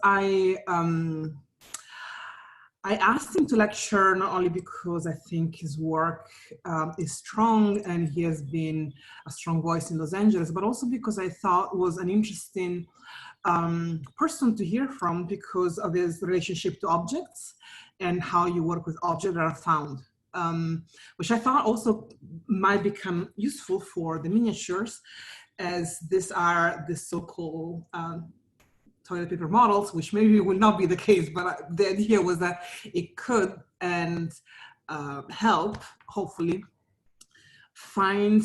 I asked him to lecture not only because I think his work is strong and he has been a strong voice in Los Angeles, but also because I thought was an interesting person to hear from because of his relationship to objects and how you work with objects that are found, which I thought also might become useful for the miniatures, as these are the so-called toilet paper models, which maybe will not be the case, but the idea was that it could and help, hopefully, find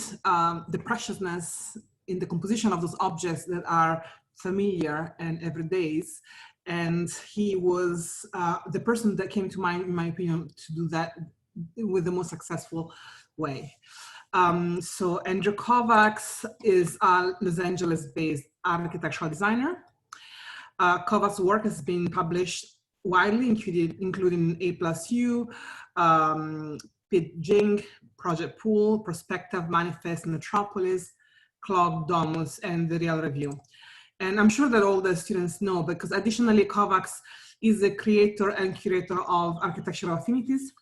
the preciousness in the composition of those objects that are familiar and everydays. And he was the person that came to mind, in my opinion, to do that with the most successful way. So Andrew Kovacs is a Los Angeles-based architectural designer. Kovacs' work has been published widely, including A+U, Pit Jing, Project Pool, Perspective, Manifest, Metropolis, Clog, Domus, and the Real Review. And I'm sure that all the students know, because additionally, Kovacs is the creator and curator of Architectural Affinities,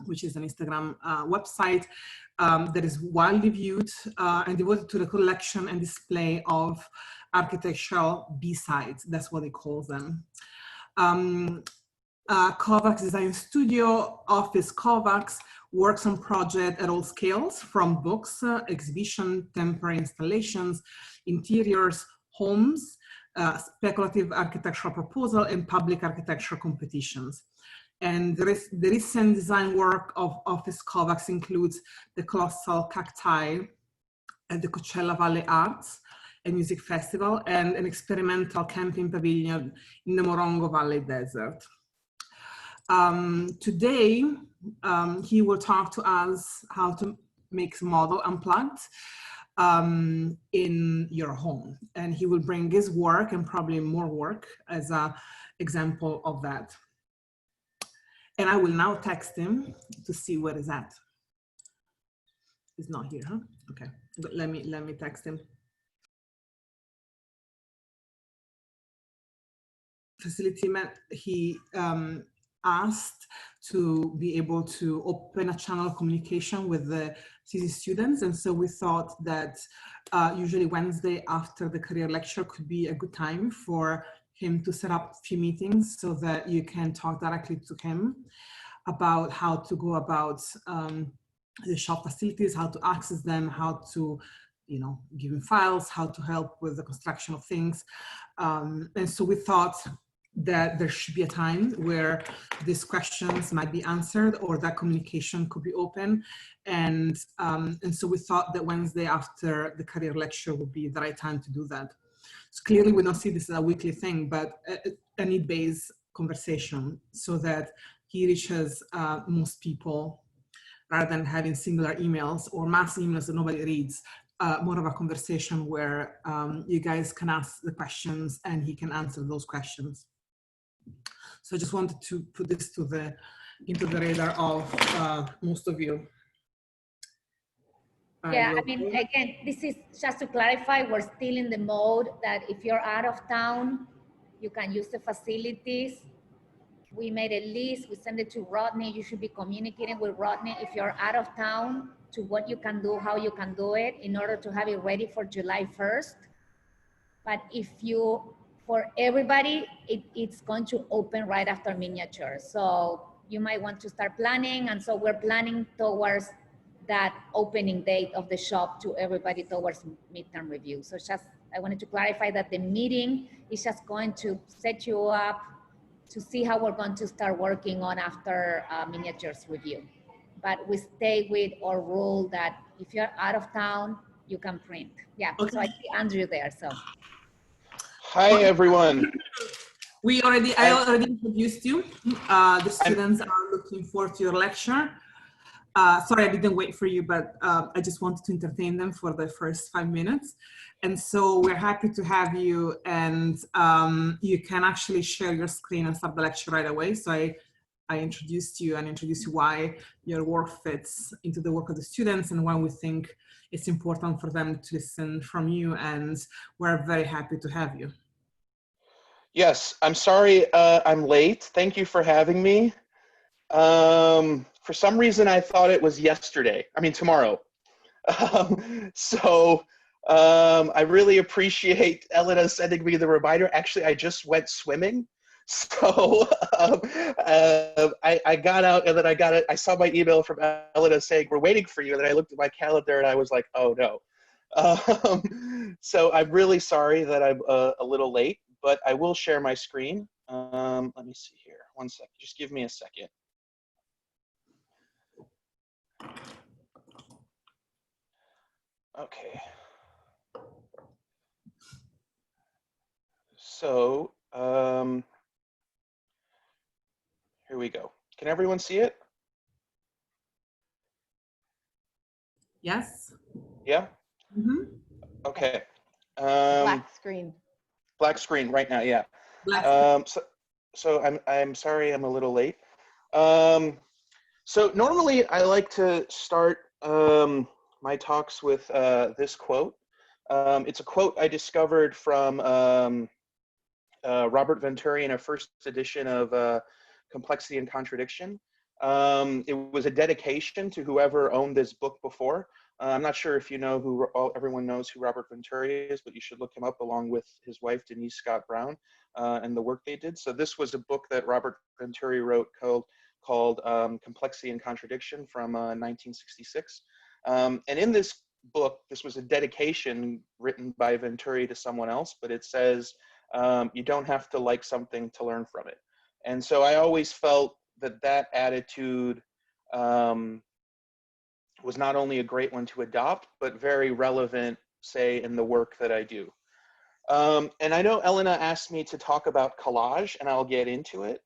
which is an Instagram website that is widely viewed and devoted to the collection and display of architectural B-sides. That's what he calls them. Kovacs Design Studio, Office Kovacs, works on projects at all scales, from books, exhibition, temporary installations, interiors, homes, speculative architectural proposal, and public architectural competitions. And the recent design work of Office Kovacs includes the colossal cacti at the Coachella Valley Arts and Music Festival, and an experimental camping pavilion in the Morongo Valley Desert. Today, he will talk to us how to make model unplugged in your home. And he will bring his work and probably more work as an example of that. And I will now text him to see where he's at. He's not here, huh? Okay, but let me text him. Facility man, he asked to be able to open a channel of communication with the CC students. And so we thought that usually Wednesday after the career lecture could be a good time for him to set up a few meetings so that you can talk directly to him about how to go about the shop facilities, how to access them, how to, you know, give him files, how to help with the construction of things. And so we thought that there should be a time where these questions might be answered or that communication could be open. And so we thought that Wednesday after the career lecture would be the right time to do that. So clearly we don't see this as a weekly thing, but a need-based conversation so that he reaches most people rather than having singular emails or mass emails that nobody reads. More of a conversation where you guys can ask the questions and he can answer those questions. So I just wanted to put this into the radar of most of you. Yeah, I mean, again, this is just to clarify, we're still in the mode that if you're out of town, you can use the facilities. We made a list, we send it to Rodney. You should be communicating with Rodney if you're out of town to what you can do, how you can do it in order to have it ready for July 1st. But if you, for everybody, it's going to open right after miniature. So you might want to start planning. And so we're planning towards that opening date of the shop to everybody towards midterm review. So just, I wanted to clarify that the meeting is just going to set you up to see how we're going to start working on after miniatures review. But we stay with our rule that if you're out of town, you can print. Yeah, okay. So I see Andrew there, so. Hi, everyone. I already introduced you. The students are looking forward to your lecture. Sorry, I didn't wait for you, but I just wanted to entertain them for the first 5 minutes. And so we're happy to have you, and you can actually share your screen and start the lecture right away. So I introduced you and introduced you why your work fits into the work of the students and why we think it's important for them to listen from you, and we're very happy to have you. Yes, I'm sorry I'm late. Thank you for having me. For some reason, I thought it was yesterday. I mean, tomorrow. I really appreciate Elena sending me the reminder. Actually, I just went swimming. So I got out and then I got it. I saw my email from Elena saying, we're waiting for you. And then I looked at my calendar and I was like, oh no. So I'm really sorry that I'm a little late, but I will share my screen. Let me see here. One second. Just give me a second. Okay. So here we go. Can everyone see it? Yes. Yeah? Mm-hmm. Okay. Black screen. Black screen right now, yeah. Black. So I'm sorry I'm a little late. So normally I like to start my talks with this quote. It's a quote I discovered from Robert Venturi in a first edition of Complexity and Contradiction. It was a dedication to whoever owned this book before. I'm not sure if you know who, everyone knows who Robert Venturi is, but you should look him up along with his wife, Denise Scott Brown, and the work they did. So this was a book that Robert Venturi wrote called Complexity and Contradiction from 1966. And in this book, this was a dedication written by Venturi to someone else, but it says, you don't have to like something to learn from it. And so I always felt that that attitude was not only a great one to adopt, but very relevant, say, in the work that I do. And I know Elena asked me to talk about collage, and I'll get into it.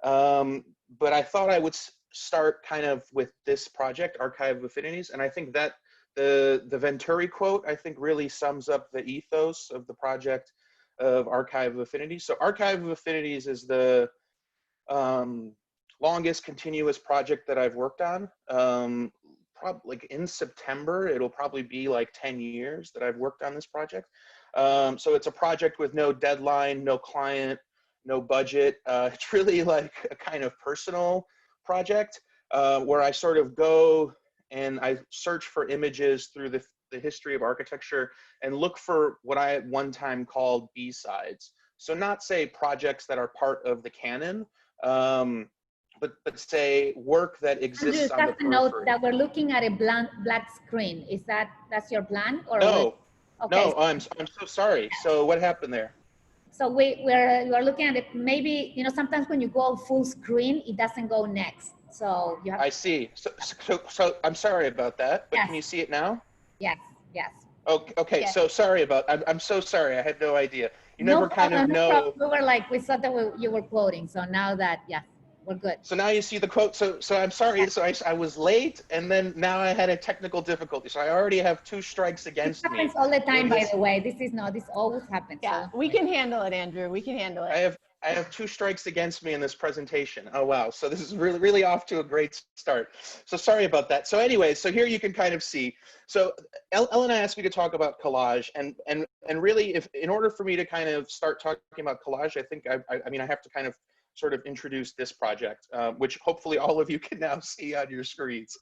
But I thought I would start kind of with this project, Archive of Affinities, and I think that the Venturi quote, I think, really sums up the ethos of the project of Archive of Affinities. So Archive of Affinities is the longest continuous project that I've worked on. Probably like in September, it'll probably be like 10 years that I've worked on this project. So it's a project with no deadline, no client, no budget. It's really like a kind of personal project where I sort of go and I search for images through the history of architecture and look for what I at one time called B-sides. So not say projects that are part of the canon, but say work that exists on the Just a note periphery. that we're looking at a black screen. Is that's your plan? Or No, okay. no, I'm so sorry. So what happened there? So we're looking at it. Maybe, you know, sometimes when you go full screen, it doesn't go next. So you have. I see. So I'm sorry about that. But Yes. can you see it now? Yes. Yes. Okay. Yes. So sorry about. I'm so sorry. I had no idea. You No never kind of problem, no know. problem. We were like, we thought that you were quoting. So now that, yeah, we're good. So now you see the quote. So I'm sorry. So I was late, and then now I had a technical difficulty. So I already have 2 strikes This against me. happens all the time, by this- the way. This always happens. Yeah, So. we can handle it, Andrew. We can handle it. I have 2 strikes against me in this presentation. Oh, wow. So this is really off to a great start. So sorry about that. So anyway, so here you can kind of see. So Elena asked me to talk about collage, and really, if in order for me to kind of start talking about collage, I think I mean I have to kind of sort of introduce this project, which hopefully all of you can now see on your screens.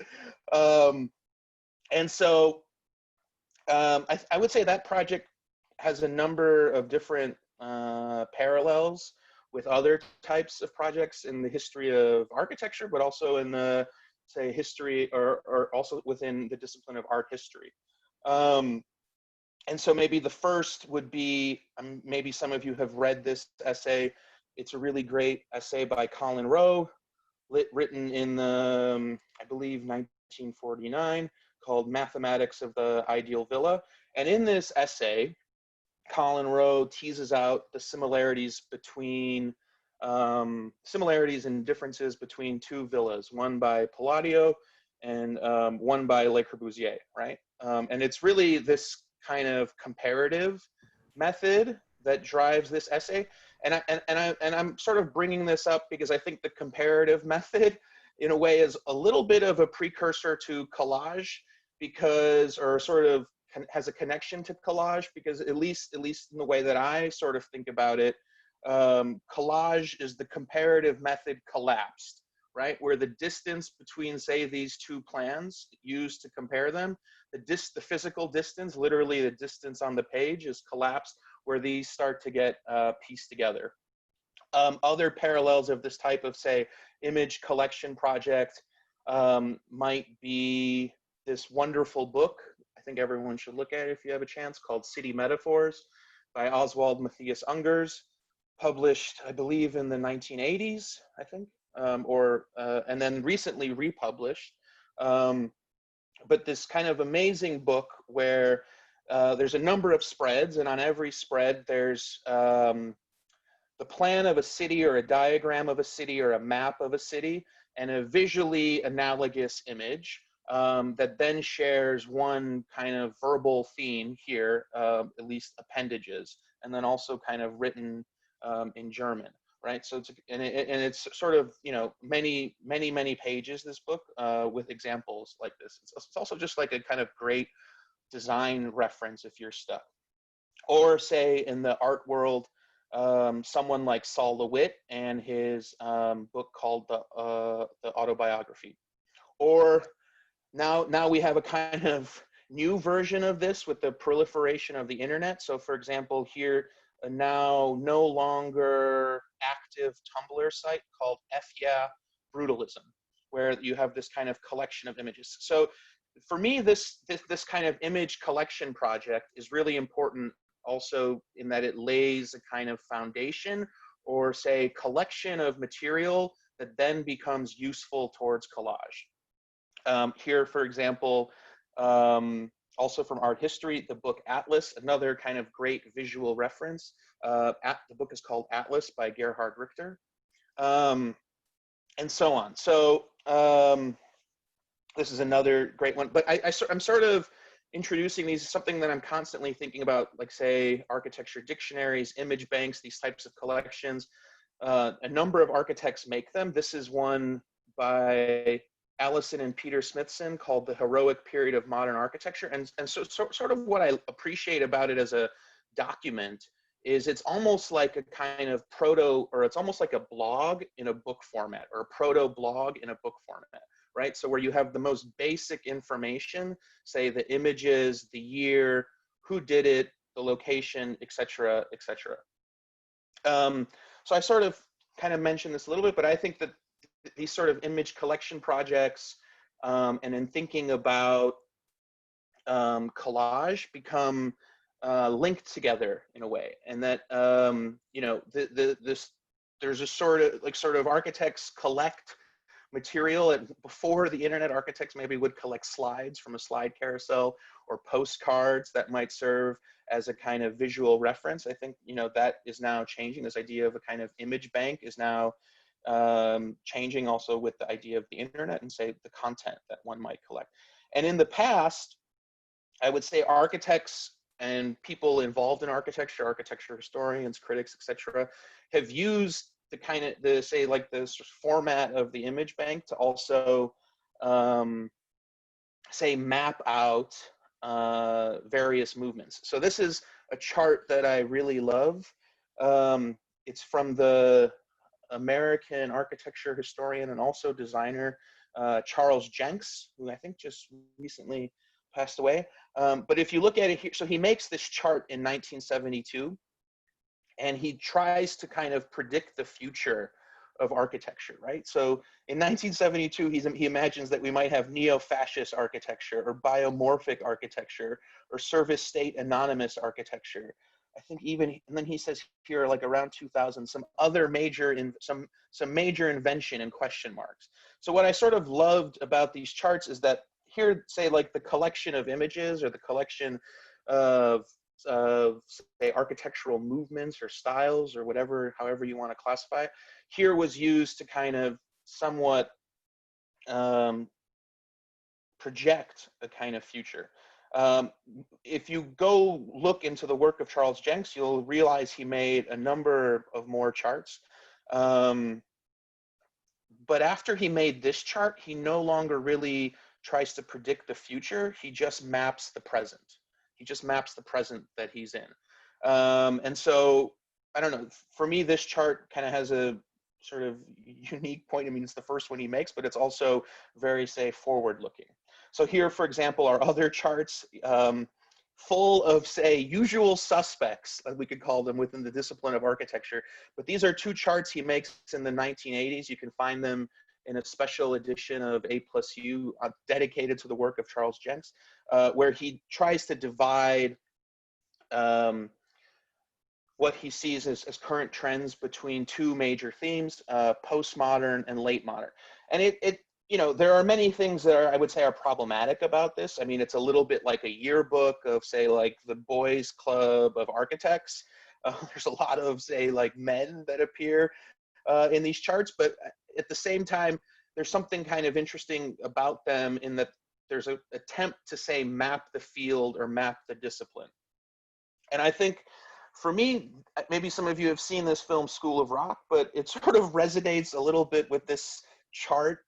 And so I would say that project has a number of different parallels with other types of projects in the history of architecture, but also in the, say, history or also within the discipline of art history. And so maybe the first would be, maybe some of you have read this essay. It's a really great essay by Colin Rowe, written in the, I believe, 1949, called Mathematics of the Ideal Villa. And in this essay, Colin Rowe teases out the similarities between similarities and differences between 2 villas, one by Palladio and one by Le Corbusier, right? And it's really this kind of comparative method that drives this essay. And I'm sort of bringing this up because I think the comparative method, in a way, is a little bit of a precursor to collage, because, or sort of has a connection to collage, because at least in the way that I sort of think about it, collage is the comparative method collapsed, right? Where the distance between, say, these two plans used to compare them, the physical distance, literally the distance on the page, is collapsed, where these start to get pieced together. Other parallels of this type of, say, image collection project might be this wonderful book, I think everyone should look at it if you have a chance, called City Metaphors by Oswald Matthias Ungers, published, I believe, in the 1980s, I think, and then recently republished. But this kind of amazing book where there's a number of spreads, and on every spread there's the plan of a city or a diagram of a city or a map of a city and a visually analogous image that then shares one kind of verbal theme here, at least appendages, and then also kind of written in German, right? So it's sort of, you know, many pages, this book, with examples like this. It's also just like a kind of great design reference if you're stuck. Or say in the art world, someone like Saul LeWitt and his book called the Autobiography. Or now we have a kind of new version of this with the proliferation of the internet. So for example, here, a now no longer active Tumblr site called F Yeah Brutalism, where you have this kind of collection of images. So for me, this kind of image collection project is really important also in that it lays a kind of foundation, or say collection of material that then becomes useful towards collage. Here, for example, also from art history, the book Atlas, another kind of great visual reference. The book is called Atlas by Gerhard Richter, and so on. So this is another great one, but I'm sort of introducing these as something that I'm constantly thinking about, like say architecture dictionaries, image banks, these types of collections. A number of architects make them. This is one by Allison and Peter Smithson called The Heroic Period of Modern Architecture. And so sort of what I appreciate about it as a document is it's almost like a kind of it's almost like a blog in a book format, or a proto blog in a book format, right? So where you have the most basic information, say the images, the year, who did it, the location, etc., etc. So I sort of kind of mentioned this a little bit, but I think that these sort of image collection projects and in thinking about collage become linked together in a way, and that you know, there's a sort of architects collect material. Before the internet, architects maybe would collect slides from a slide carousel, or postcards that might serve as a kind of visual reference. I think, you know, that is now changing. This idea of a kind of image bank is now changing also with the idea of the internet and say the content that one might collect. And in the past, I would say architects and people involved in architecture, architecture historians, critics, etc., have used the kind of say like the format of the image bank to also say map out various movements. So this is a chart that I really love. It's from the American architecture historian and also designer Charles Jenks, who I think just recently passed away. But if you look at it here, so he makes this chart in 1972, and he tries to kind of predict the future of architecture, right? So in 1972, he imagines that we might have neo-fascist architecture, or biomorphic architecture, or service state anonymous architecture. I think even, and then he says here, like around 2000, some other major, some major invention in question marks. So what I sort of loved about these charts is that here, say like the collection of images, or the collection of say architectural movements or styles, or whatever, however you want to classify it, here was used to kind of somewhat project a kind of future. If you go look into the work of Charles Jenks, you'll realize he made a number of more charts. But after he made this chart, he no longer really tries to predict the future. He just maps the present. He just maps the present that he's in. And so I don't know, for me, this chart kind of has a sort of unique point. I mean, it's the first one he makes, but it's also very, say, forward looking. So here, for example, are other charts full of, say, usual suspects, like we could call them within the discipline of architecture. But these are two charts he makes in the 1980s. You can find them in a special edition of A+U dedicated to the work of Charles Jenks, where he tries to divide what he sees as current trends between two major themes, postmodern and late modern. And you know, there are many things that I would say are problematic about this. I mean, it's a little bit like a yearbook of, say, like the Boys Club of Architects. There's a lot of, say, like men that appear in these charts, but at the same time, there's something kind of interesting about them in that there's an attempt to, say, map the field or map the discipline. And I think, for me, maybe some of you have seen this film School of Rock, but it sort of resonates a little bit with this chart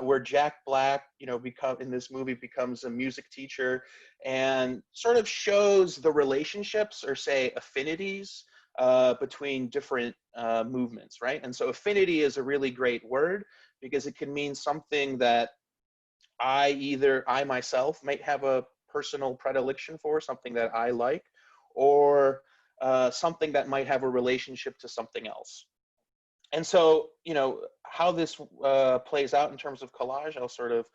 where Jack Black, you know, in this movie becomes a music teacher and sort of shows the relationships or, say, affinities between different movements, right? And so affinity is a really great word because it can mean something that I myself might have a personal predilection for, something that I like, or something that might have a relationship to something else. And so, you know, how this plays out in terms of collage, I'll sort of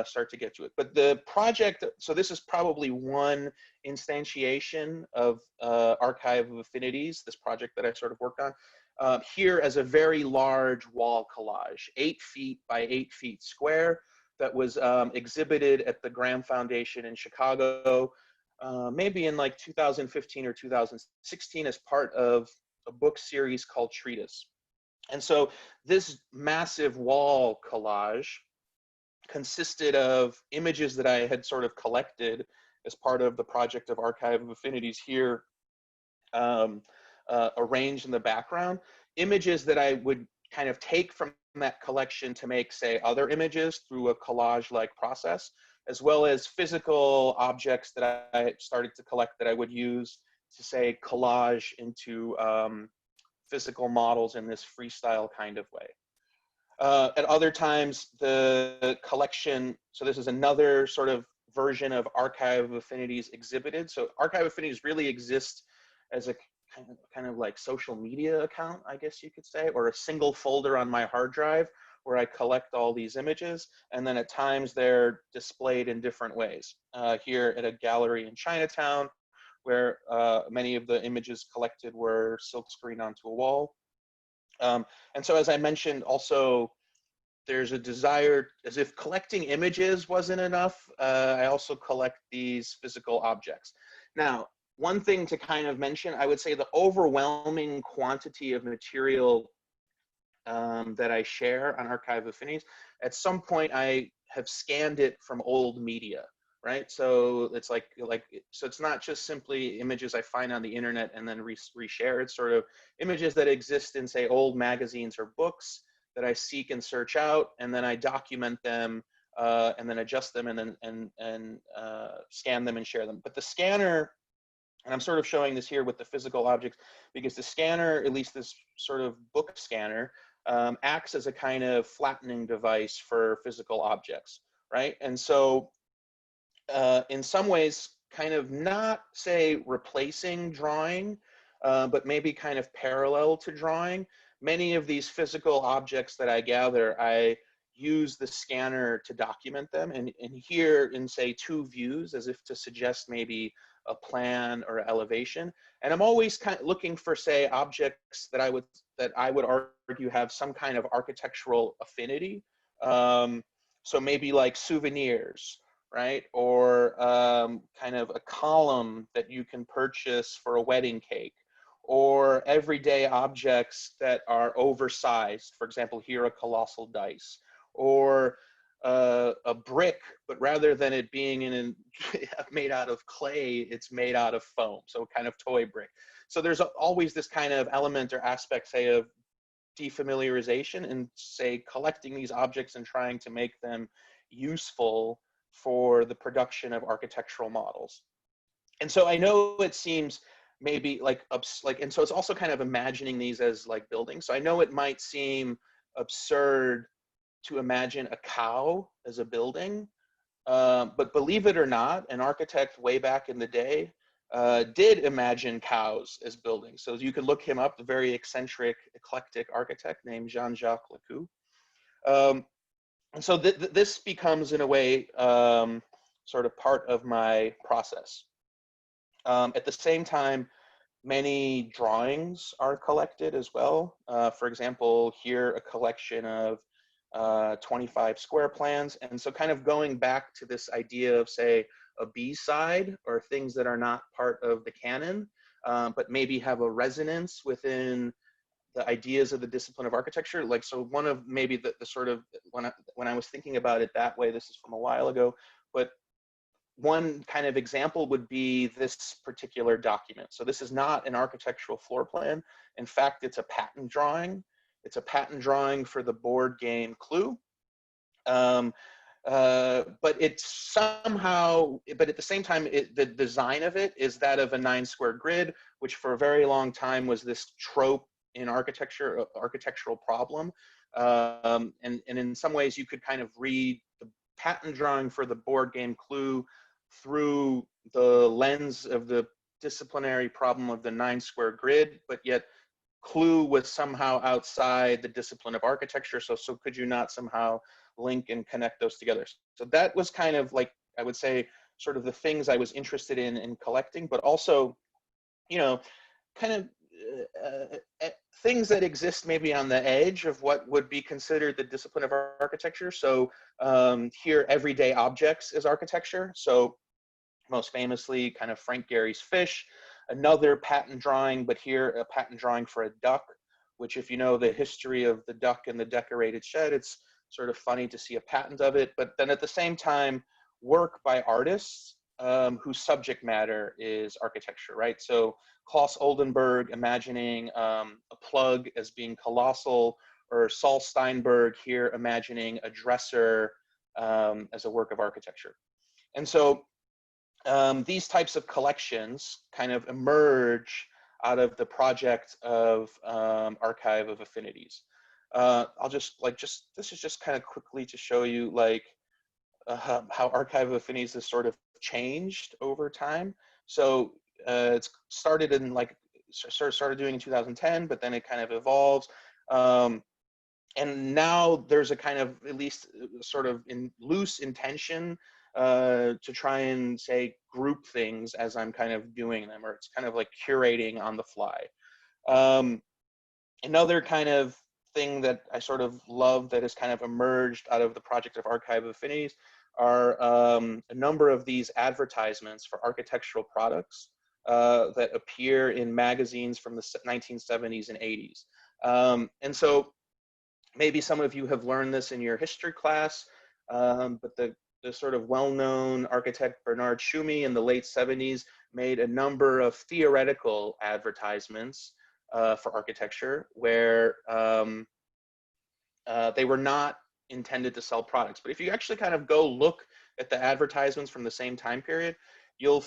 start to get to it. But the project, so this is probably one instantiation of Archive of Affinities, this project that I sort of worked on, here as a very large wall collage, 8 feet by 8 feet square, that was exhibited at the Graham Foundation in Chicago, maybe in like 2015 or 2016 as part of a book series called Treatise. And so this massive wall collage consisted of images that I had sort of collected as part of the project of Archive of Affinities here, arranged in the background. Images that I would kind of take from that collection to make, say, other images through a collage-like process, as well as physical objects that I started to collect that I would use to, say, collage into physical models in this freestyle kind of way. At other times, the collection, so this is another sort of version of Archive of Affinities exhibited. So Archive of Affinities really exists as a kind of like social media account, I guess you could say, or a single folder on my hard drive where I collect all these images, and then at times they're displayed in different ways. Here at a gallery in Chinatown, where many of the images collected were silkscreened onto a wall. And so, as I mentioned, also, there's a desire, as if collecting images wasn't enough, I also collect these physical objects. Now, one thing to kind of mention, I would say the overwhelming quantity of material that I share on Archive of Affinities, at some point I have scanned it from old media, right? So it's so it's not just simply images I find on the internet and then reshare. It's sort of images that exist in, say, old magazines or books that I seek and search out, and then I document them and then adjust them and then scan them and share them. But the scanner, and I'm sort of showing this here with the physical objects, because the scanner, at least this sort of book scanner, acts as a kind of flattening device for physical objects, right? And so in some ways, kind of not, say, replacing drawing, but maybe kind of parallel to drawing, many of these physical objects that I gather, I use the scanner to document them, and here in, say, 2 views, as if to suggest maybe a plan or elevation. And I'm always kind of looking for, say, objects that I would argue have some kind of architectural affinity. So maybe like souvenirs, right? Or kind of a column that you can purchase for a wedding cake, or everyday objects that are oversized. For example, here, a colossal dice, or a brick, but rather than it being made out of clay, it's made out of foam, so kind of toy brick. So there's always this kind of element or aspect, say, of defamiliarization and, say, collecting these objects and trying to make them useful for the production of architectural models. And so I know it seems maybe like and so it's also kind of imagining these as like buildings. So I know it might seem absurd to imagine a cow as a building, but believe it or not, an architect way back in the day did imagine cows as buildings. So you could look him up, the very eccentric, eclectic architect named Jean-Jacques Lecoux. And so this becomes, in a way, sort of part of my process. At the same time, many drawings are collected as well. For example, here, a collection of 25 square plans. And so kind of going back to this idea of, say, a B-side, or things that are not part of the canon, but maybe have a resonance within the ideas of the discipline of architecture. Like, so one of maybe the sort of, when I was thinking about it that way, this is from a while ago, but one kind of example would be this particular document. So this is not an architectural floor plan. In fact, it's a patent drawing. It's a patent drawing for the board game Clue. But it's somehow, but at the same time, the design of it is that of a 9-square grid, which for a very long time was this trope in architecture, architectural problem. And in some ways, you could kind of read the patent drawing for the board game Clue through the lens of the disciplinary problem of the 9-square grid, but yet Clue was somehow outside the discipline of architecture. So could you not somehow link and connect those together? So that was kind of like, I would say, sort of the things I was interested in collecting, but also, you know, kind of things that exist maybe on the edge of what would be considered the discipline of architecture. So here, everyday objects is architecture. So most famously, kind of Frank Gehry's Fish, another patent drawing, but here a patent drawing for a duck, which, if you know the history of the duck and the decorated shed, it's sort of funny to see a patent of it. But then at the same time, work by artists whose subject matter is architecture, right? So Klaus Oldenburg imagining a plug as being colossal, or Saul Steinberg here imagining a dresser as a work of architecture. And so these types of collections kind of emerge out of the project of Archive of Affinities. I'll just this is just kind of quickly to show you like how Archive of Affinities has sort of changed over time. So it's started in like, started doing in 2010, but then it kind of evolves. And now there's a kind of, at least sort of in loose intention to try and say group things as I'm kind of doing them, or it's kind of like curating on the fly. Another kind of thing that I sort of love that has kind of emerged out of the project of Archive of Affinities are a number of these advertisements for architectural products that appear in magazines from the 1970s and 80s. And so maybe some of you have learned this in your history class, but the sort of well-known architect Bernard Tschumi in the late 70s made a number of theoretical advertisements for architecture where they were not intended to sell products. But if you actually kind of go look at the advertisements from the same time period, you'll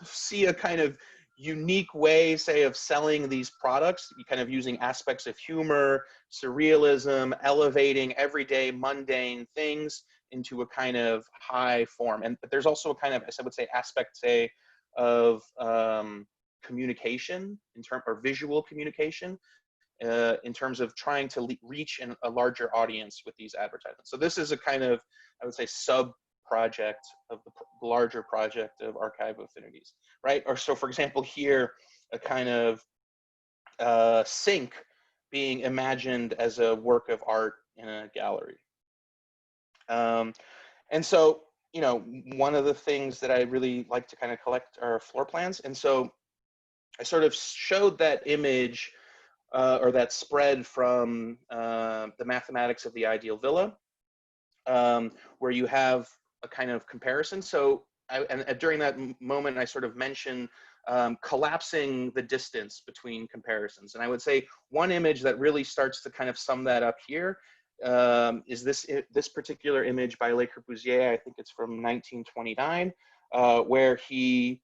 see a kind of unique way, say, of selling these products, kind of using aspects of humor, surrealism, elevating everyday mundane things into a kind of high form. But there's also a kind of, I would say, aspect, say, of communication or visual communication in terms of trying to reach a larger audience with these advertisements. So this is a kind of, I would say, sub-project of the larger project of Archive of Affinities, right? Or so, for example, here, a kind of sink being imagined as a work of art in a gallery. And so, you know, one of the things that I really like to kind of collect are floor plans. And so I sort of showed that image or that spread from the Mathematics of the Ideal Villa, where you have a kind of comparison. So and during that moment, I sort of mentioned collapsing the distance between comparisons. And I would say one image that really starts to kind of sum that up here is this particular image by Le Corbusier. I think it's from 1929, where he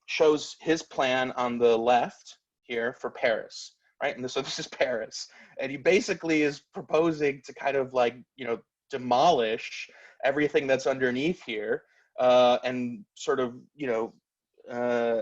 shows his plan on the left here for Paris, right? And so this is Paris. And he basically is proposing to kind of like, you know, demolish everything that's underneath here and sort of, you know,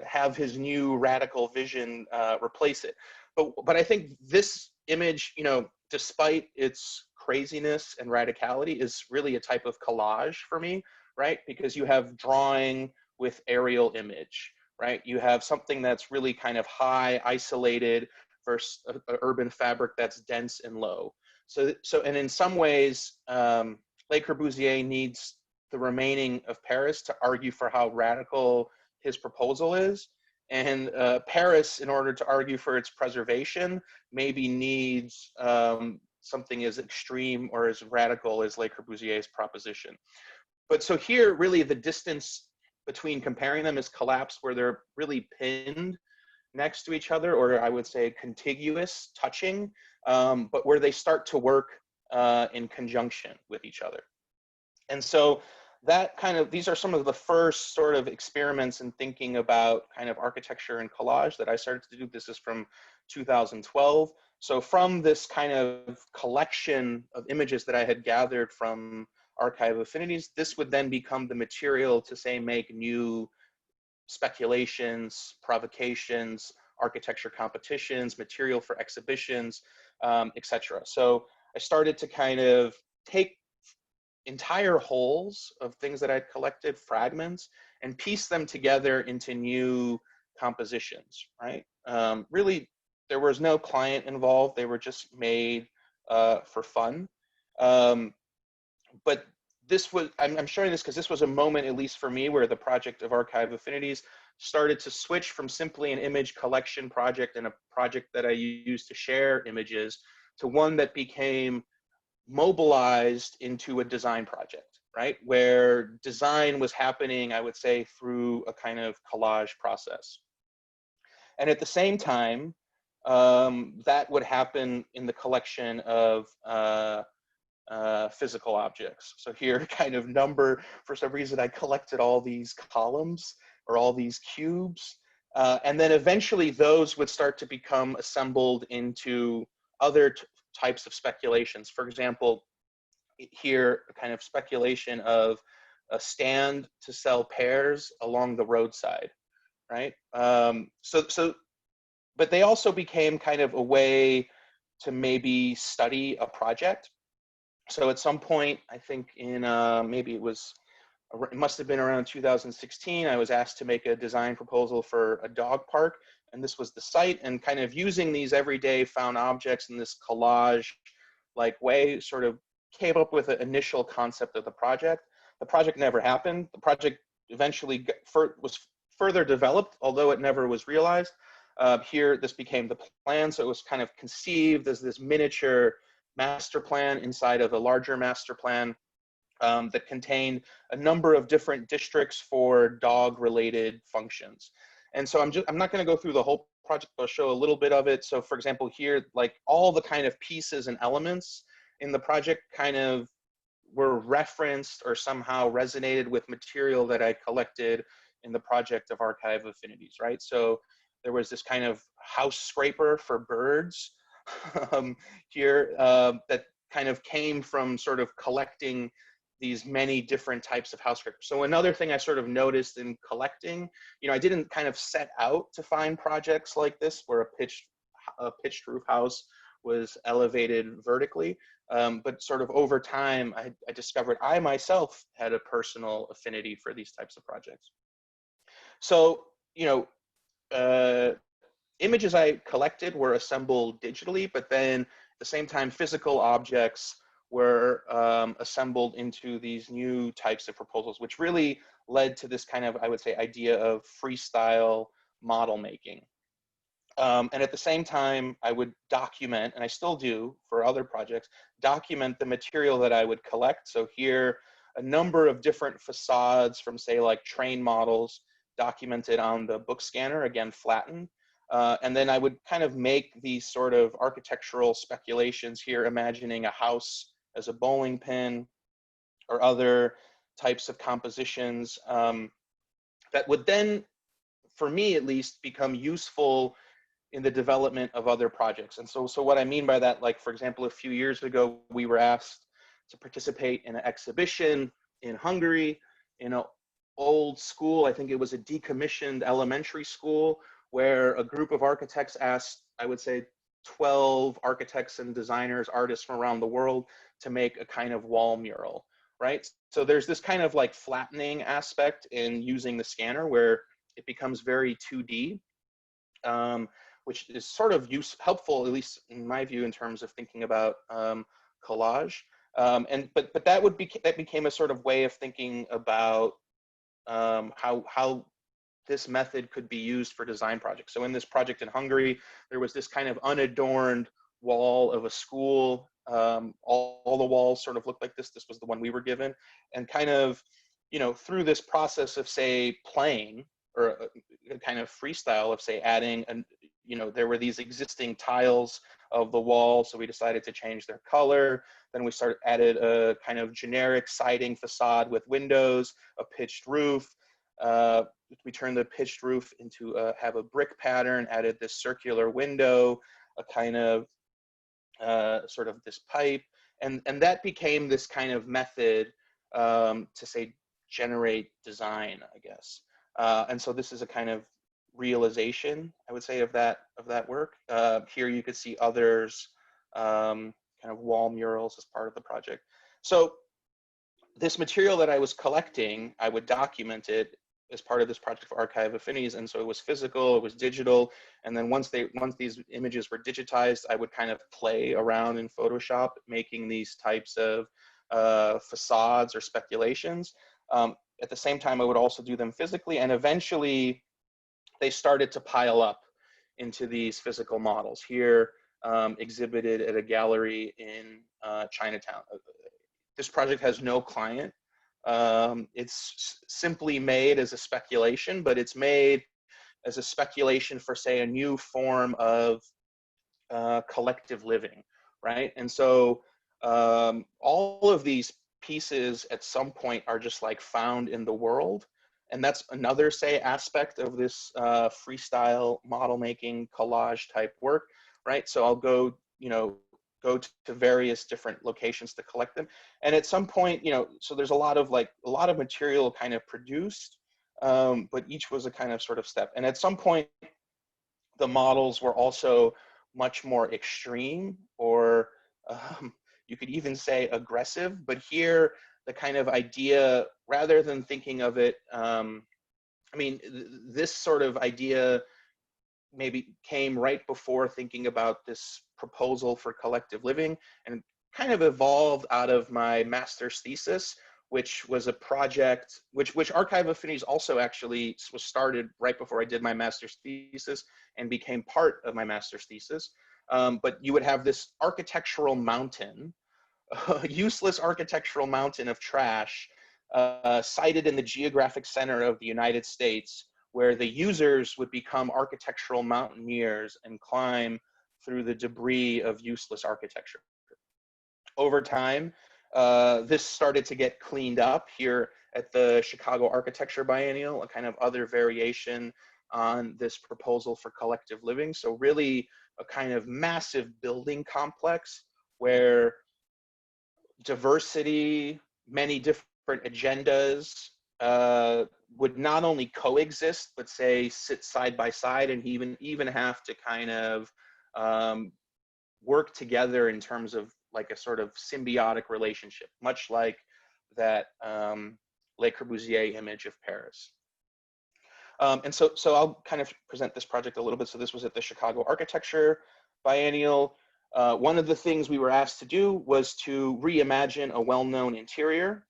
have his new radical vision replace it. But I think this image, you know, despite its craziness and radicality, is really a type of collage for me, right? Because you have drawing with aerial image, right? You have something that's really kind of high, isolated, versus an urban fabric that's dense and low. So and in some ways, Le Corbusier needs the remaining of Paris to argue for how radical his proposal is. And Paris, in order to argue for its preservation, maybe needs something as extreme or as radical as Le Corbusier's proposition. But so here, really, the distance between comparing them is collapsed, where they're really pinned next to each other, or I would say contiguous, touching, but where they start to work in conjunction with each other. And so that kind of, these are some of the first sort of experiments in thinking about kind of architecture and collage that I started to do. This is from 2012. So from this kind of collection of images that I had gathered from Archive of Affinities, this would then become the material to, say, make new speculations, provocations, architecture competitions, material for exhibitions, etc. So I started to kind of take entire wholes of things that I'd collected, fragments, and piece them together into new compositions, right? Really, there was no client involved. They were just made for fun. But this was, I'm showing this because this was a moment, at least for me, where the project of Archive Affinities started to switch from simply an image collection project and a project that I used to share images to one that became mobilized into a design project, right? Where design was happening, I would say, through a kind of collage process. And at the same time, that would happen in the collection of physical objects. So here, kind of number, for some reason, I collected all these columns or all these cubes. And then eventually those would start to become assembled into other types of speculations. For example, here, a kind of speculation of a stand to sell pears along the roadside, right? But they also became kind of a way to maybe study a project. So at some point, I think in maybe it must have been around 2016, I was asked to make a design proposal for a dog park, and this was the site, and kind of using these everyday found objects in this collage-like way, sort of came up with an initial concept of the project. The project never happened. The project eventually was further developed, although it never was realized. Here, this became the plan, so it was kind of conceived as this miniature master plan inside of a larger master plan that contained a number of different districts for dog-related functions. And so I'm not going to go through the whole project, but I'll show a little bit of it. So for example, here, like all the kind of pieces and elements in the project kind of were referenced or somehow resonated with material that I collected in the project of Archive Affinities, right? So there was this kind of house scraper for birds here that kind of came from sort of collecting these many different types of house scrapers. So another thing I sort of noticed in collecting, you know, I didn't kind of set out to find projects like this where a pitched roof house was elevated vertically, but sort of over time, I discovered I myself had a personal affinity for these types of projects. So, you know, images I collected were assembled digitally, but then at the same time, physical objects were assembled into these new types of proposals, which really led to this kind of, I would say, idea of freestyle model making. And at the same time, I would document, and I still do for other projects, document the material that I would collect. So here, a number of different facades from, say, like train models documented on the book scanner, again, flattened. And then I would kind of make these sort of architectural speculations here, imagining a house as a bowling pin or other types of compositions. that would then, for me at least, become useful in the development of other projects. And so what I mean by that, like, for example, a few years ago, we were asked to participate in an exhibition in Hungary, in an old school, I think it was a decommissioned elementary school, where a group of architects asked, I would say, 12 architects and designers, artists from around the world to make a kind of wall mural, right? So there's this kind of like flattening aspect in using the scanner where it becomes very 2D, which is sort of helpful, at least in my view, in terms of thinking about collage. But that became a sort of way of thinking about how this method could be used for design projects. So in this project in Hungary, there was this kind of unadorned wall of a school. All the walls sort of looked like this. This was the one we were given. And kind of, through this process of, say, playing, or a kind of freestyle of, say, adding, there were these existing tiles of the wall, so we decided to change their color. Then we added a kind of generic siding facade with windows, a pitched roof. We turned the pitched roof into have a brick pattern, added this circular window, a kind of sort of this pipe, and that became this kind of method to, say, generate design, I guess. And so this is a kind of realization, I would say, of that work. Here you could see others, kind of wall murals as part of the project. So this material that I was collecting, I would document it as part of this project for Archive Affinities, and so it was physical, it was digital, and then once these images were digitized, I would kind of play around in Photoshop, making these types of facades or speculations. At the same time, I would also do them physically, and eventually they started to pile up into these physical models. Here, exhibited at a gallery in Chinatown. This project has no client. It's simply made as a speculation, but it's made as a speculation for, say, a new form of collective living, right? And so all of these pieces at some point are just like found in the world. And that's another, say, aspect of this freestyle model making collage type work, right? So I'll go to various different locations to collect them. And at some point, so there's a lot of material kind of produced, but each was a kind of sort of step. And at some point, the models were also much more extreme, or you could even say aggressive. But here, the kind of idea, rather than thinking of it, this sort of idea maybe came right before thinking about this proposal for collective living, and kind of evolved out of my master's thesis, which was a project which Archive Affinities also actually was started right before I did my master's thesis and became part of my master's thesis. But you would have this architectural mountain, a useless architectural mountain of trash, sited in the geographic center of the United States, where the users would become architectural mountaineers and climb through the debris of useless architecture. Over time, this started to get cleaned up here at the Chicago Architecture Biennial, a kind of other variation on this proposal for collective living. So really a kind of massive building complex where diversity, many different agendas would not only coexist, but, say, sit side by side, and even have to kind of work together in terms of like a sort of symbiotic relationship, much like that Le Corbusier image of Paris. And so I'll kind of present this project a little bit. So this was at the Chicago Architecture Biennial. One of the things we were asked to do was to reimagine a well-known interior.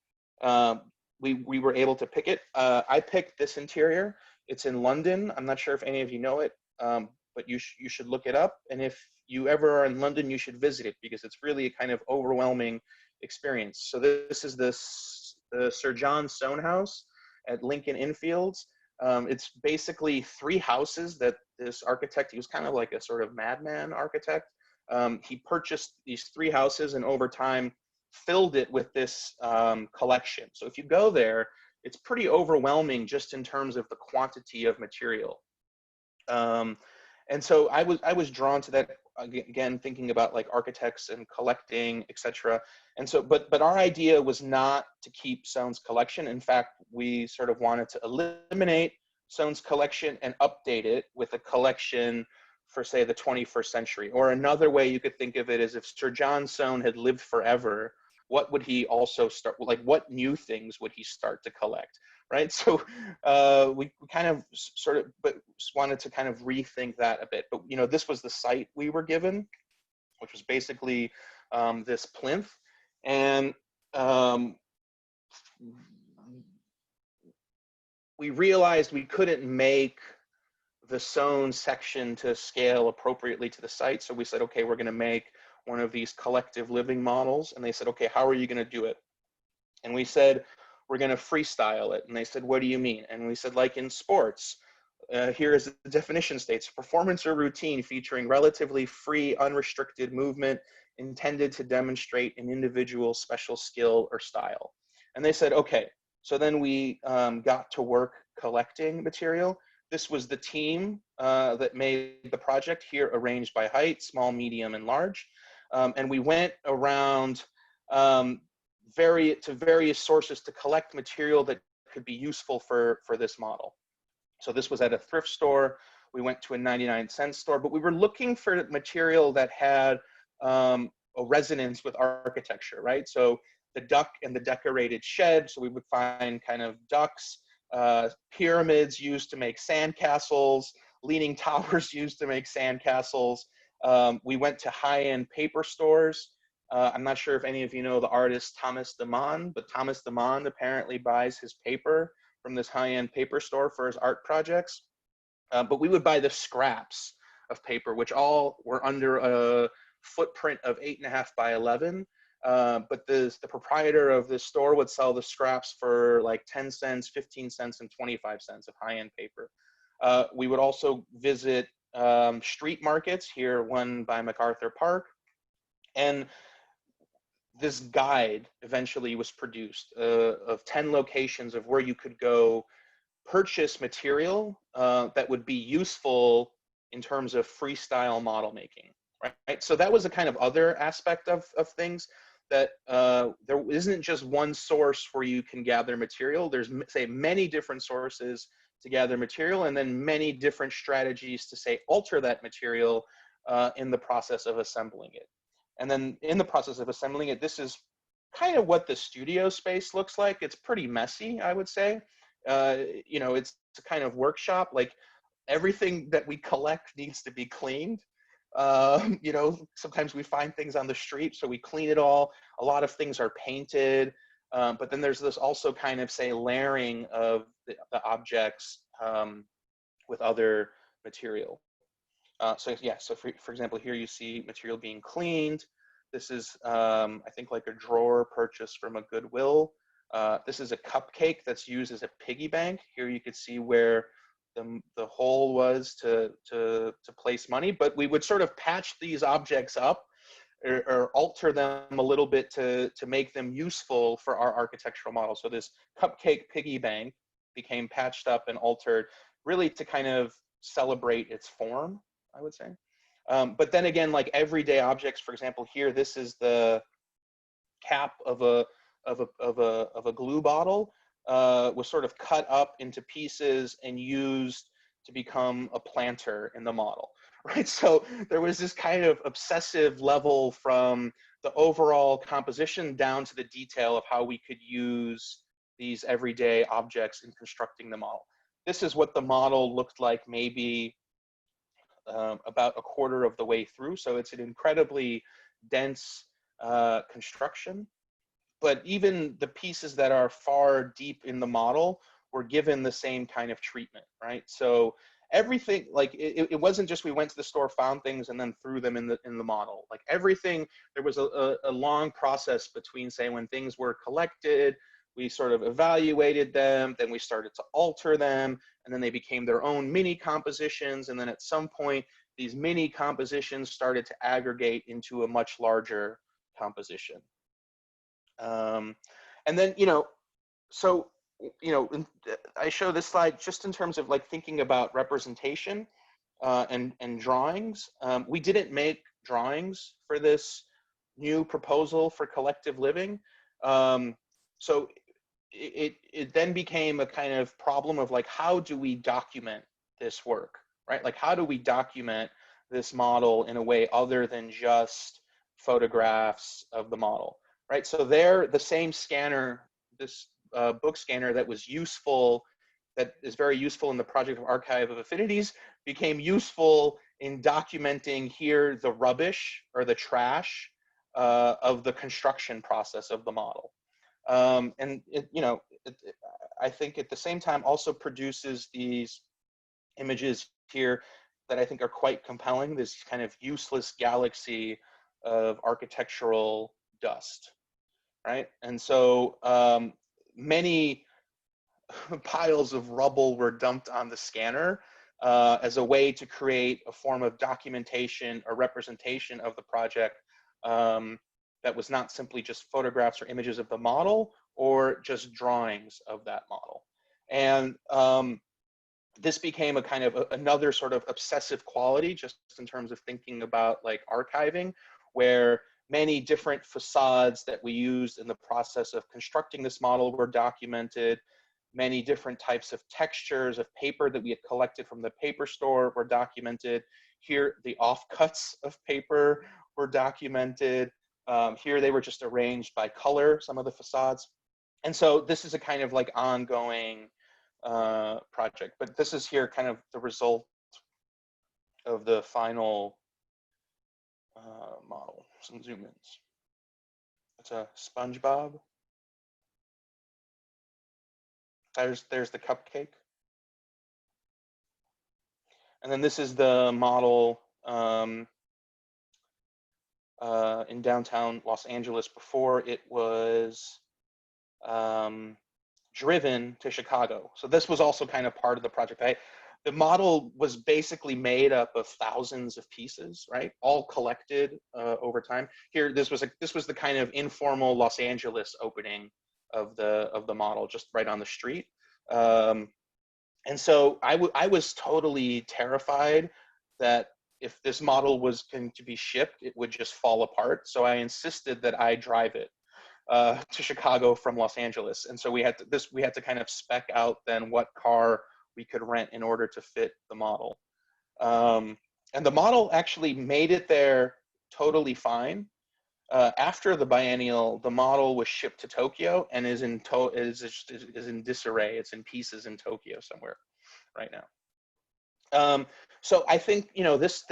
We were able to pick it. I picked this interior. It's in London. I'm not sure if any of you know it, but you should look it up. And if you ever are in London, you should visit it, because it's really a kind of overwhelming experience. So this is the Sir John Soane House at Lincoln Inn Fields. It's basically 3 houses that this architect, he was kind of like a sort of madman architect. He purchased these 3 houses and over time filled it with this collection. So if you go there, it's pretty overwhelming just in terms of the quantity of material. And so I was drawn to that, again, thinking about like architects and collecting, etc. And so, but our idea was not to keep Soane's collection. In fact, we sort of wanted to eliminate Soane's collection and update it with a collection for, say, the 21st century. Or another way you could think of it is, if Sir John Soane had lived forever, what would he also start, like what new things would he start to collect, right? So we kind of sort of, but wanted to kind of rethink that a bit. But, you know, this was the site we were given, which was basically this plinth. And we realized we couldn't make the Soane section to scale appropriately to the site. So we said, okay, we're gonna make one of these collective living models. And they said, okay, how are you gonna do it? And we said, we're gonna freestyle it. And they said, what do you mean? And we said, like in sports, here is the definition states: performance or routine featuring relatively free, unrestricted movement intended to demonstrate an individual's special skill or style. And they said, okay. So then we got to work collecting material. This was the team that made the project, here arranged by height, small, medium, and large. And we went around various sources to collect material that could be useful for this model. So this was at a thrift store. We went to a 99-cent store, but we were looking for material that had a resonance with architecture, right? So the duck and the decorated shed. So we would find kind of ducks, pyramids used to make sandcastles, leaning towers used to make sandcastles. We went to high-end paper stores. I'm not sure if any of you know the artist Thomas Demond, but Thomas Demond apparently buys his paper from this high-end paper store for his art projects. But we would buy the scraps of paper, which all were under a footprint of 8.5 by 11. But the proprietor of this store would sell the scraps for like 10 cents, 15 cents, and 25 cents of high-end paper. We would also visit street markets, here one by MacArthur Park. And this guide eventually was produced of 10 locations of where you could go purchase material that would be useful in terms of freestyle model making, right? So that was a kind of other aspect of things, that there isn't just one source where you can gather material. There's, say, many different sources to gather material, and then many different strategies to, say, alter that material in the process of assembling it. And then in the process of assembling it, this is kind of what the studio space looks like. It's pretty messy, I would say. You know, it's a kind of workshop. Like, everything that we collect needs to be cleaned. You know, sometimes we find things on the street, so we clean it all. A lot of things are painted, but then there's this also kind of, say, layering of the objects with other material. So yeah, so for example, here you see material being cleaned. This is, I think, like a drawer purchased from a Goodwill. This is a cupcake that's used as a piggy bank. Here you could see where the hole was to place money, but we would sort of patch these objects up or alter them a little bit to make them useful for our architectural model. So this cupcake piggy bank became patched up and altered, really to kind of celebrate its form, I would say. But then again, like everyday objects, for example, here, this is the cap of a glue bottle, was sort of cut up into pieces and used to become a planter in the model, right? So there was this kind of obsessive level from the overall composition down to the detail of how we could use these everyday objects in constructing the model. This is what the model looked like maybe about a quarter of the way through. So it's an incredibly dense construction. But even the pieces that are far deep in the model were given the same kind of treatment, right? So everything, like it wasn't just we went to the store, found things, and then threw them in the model. Like everything, there was a long process between, say, when things were collected, we sort of evaluated them, then we started to alter them, and then they became their own mini compositions. And then at some point, these mini compositions started to aggregate into a much larger composition. And then, you know, so you know, I show this slide just in terms of like thinking about representation and drawings. We didn't make drawings for this new proposal for collective living. So it then became a kind of problem of like, how do we document this work, right? Like, how do we document this model in a way other than just photographs of the model, right? So there, the same scanner, this book scanner that was useful, that is very useful in the project of Archive of Affinities, became useful in documenting here the rubbish or the trash of the construction process of the model. And I think at the same time also produces these images here that I think are quite compelling, this kind of useless galaxy of architectural dust, right? And so many piles of rubble were dumped on the scanner as a way to create a form of documentation or representation of the project that was not simply just photographs or images of the model or just drawings of that model. And this became a kind of another sort of obsessive quality just in terms of thinking about like archiving, where many different facades that we used in the process of constructing this model were documented. Many different types of textures of paper that we had collected from the paper store were documented. Here, the offcuts of paper were documented. Here, they were just arranged by color, some of the facades. And so this is a kind of like ongoing project, but this is here kind of the result of the final model. Some zoom ins. It's a SpongeBob. There's the cupcake. And then this is the model in downtown Los Angeles before it was driven to Chicago. So this was also kind of part of the project. The model was basically made up of thousands of pieces, right? All collected over time. Here, this was the kind of informal Los Angeles opening of the model, just right on the street. And so I was totally terrified that if this model was going to be shipped, it would just fall apart. So I insisted that I drive it to Chicago from Los Angeles. And so we had to kind of spec out then what car we could rent in order to fit the model. And the model actually made it there totally fine. After the biennial, the model was shipped to Tokyo and is in disarray. It's in pieces in Tokyo somewhere right now. So I think this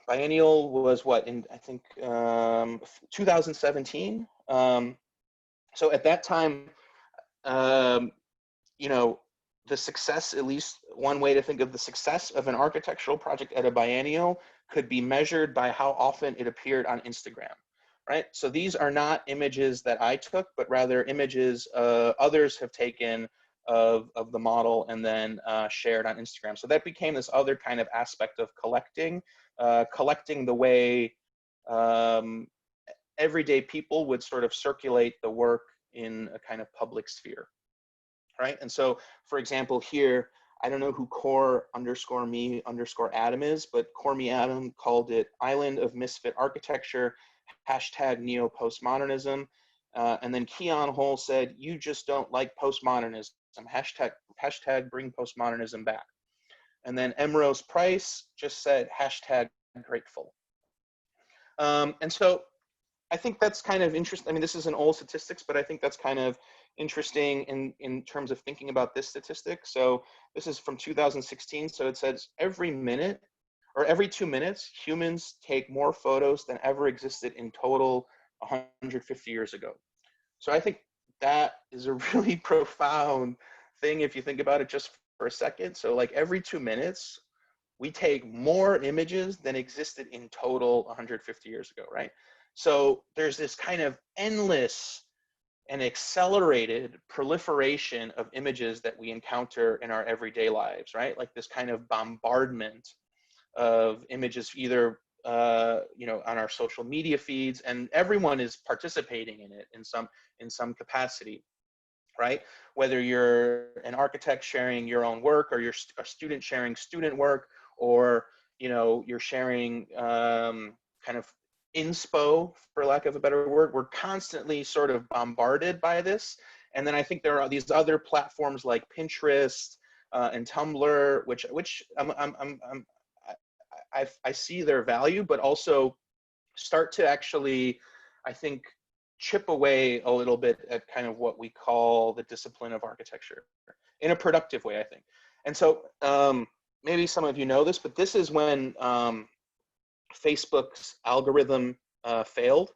biennial was what, in I think 2017. So at that time, the success, at least one way to think of the success of an architectural project at a biennial, could be measured by how often it appeared on Instagram, right? So these are not images that I took, but rather images others have taken of the model and then shared on Instagram. So that became this other kind of aspect of collecting the way everyday people would sort of circulate the work in a kind of public sphere, right? And so, for example, here, I don't know who core_me_Adam is, but Core Me Adam called it Island of Misfit Architecture, #neo-postmodernism. And then Keon Hole said, you just don't like postmodernism, hashtag bring postmodernism back. And then Emrose Price just said, #grateful. And so I think that's kind of interesting. I mean, this is an old statistics, but I think that's kind of interesting in terms of thinking about this statistic. So this is from 2016. So it says every minute or every 2 minutes, humans take more photos than ever existed in total 150 years ago. So I think that is a really profound thing if you think about it just for a second. So like every 2 minutes, we take more images than existed in total 150 years ago, right? So there's this kind of endless and accelerated proliferation of images that we encounter in our everyday lives, right? Like this kind of bombardment of images, either you know, on our social media feeds, and everyone is participating in it in some capacity, right? Whether you're an architect sharing your own work, or you're a student sharing student work, or, you know, you're sharing kind of inspo, for lack of a better word, we're constantly sort of bombarded by this. And then I think there are these other platforms like Pinterest and Tumblr, which I see their value, but also start to actually, I think, chip away a little bit at kind of what we call the discipline of architecture in a productive way, I think. And so maybe some of you know this, but this is when Facebook's algorithm failed.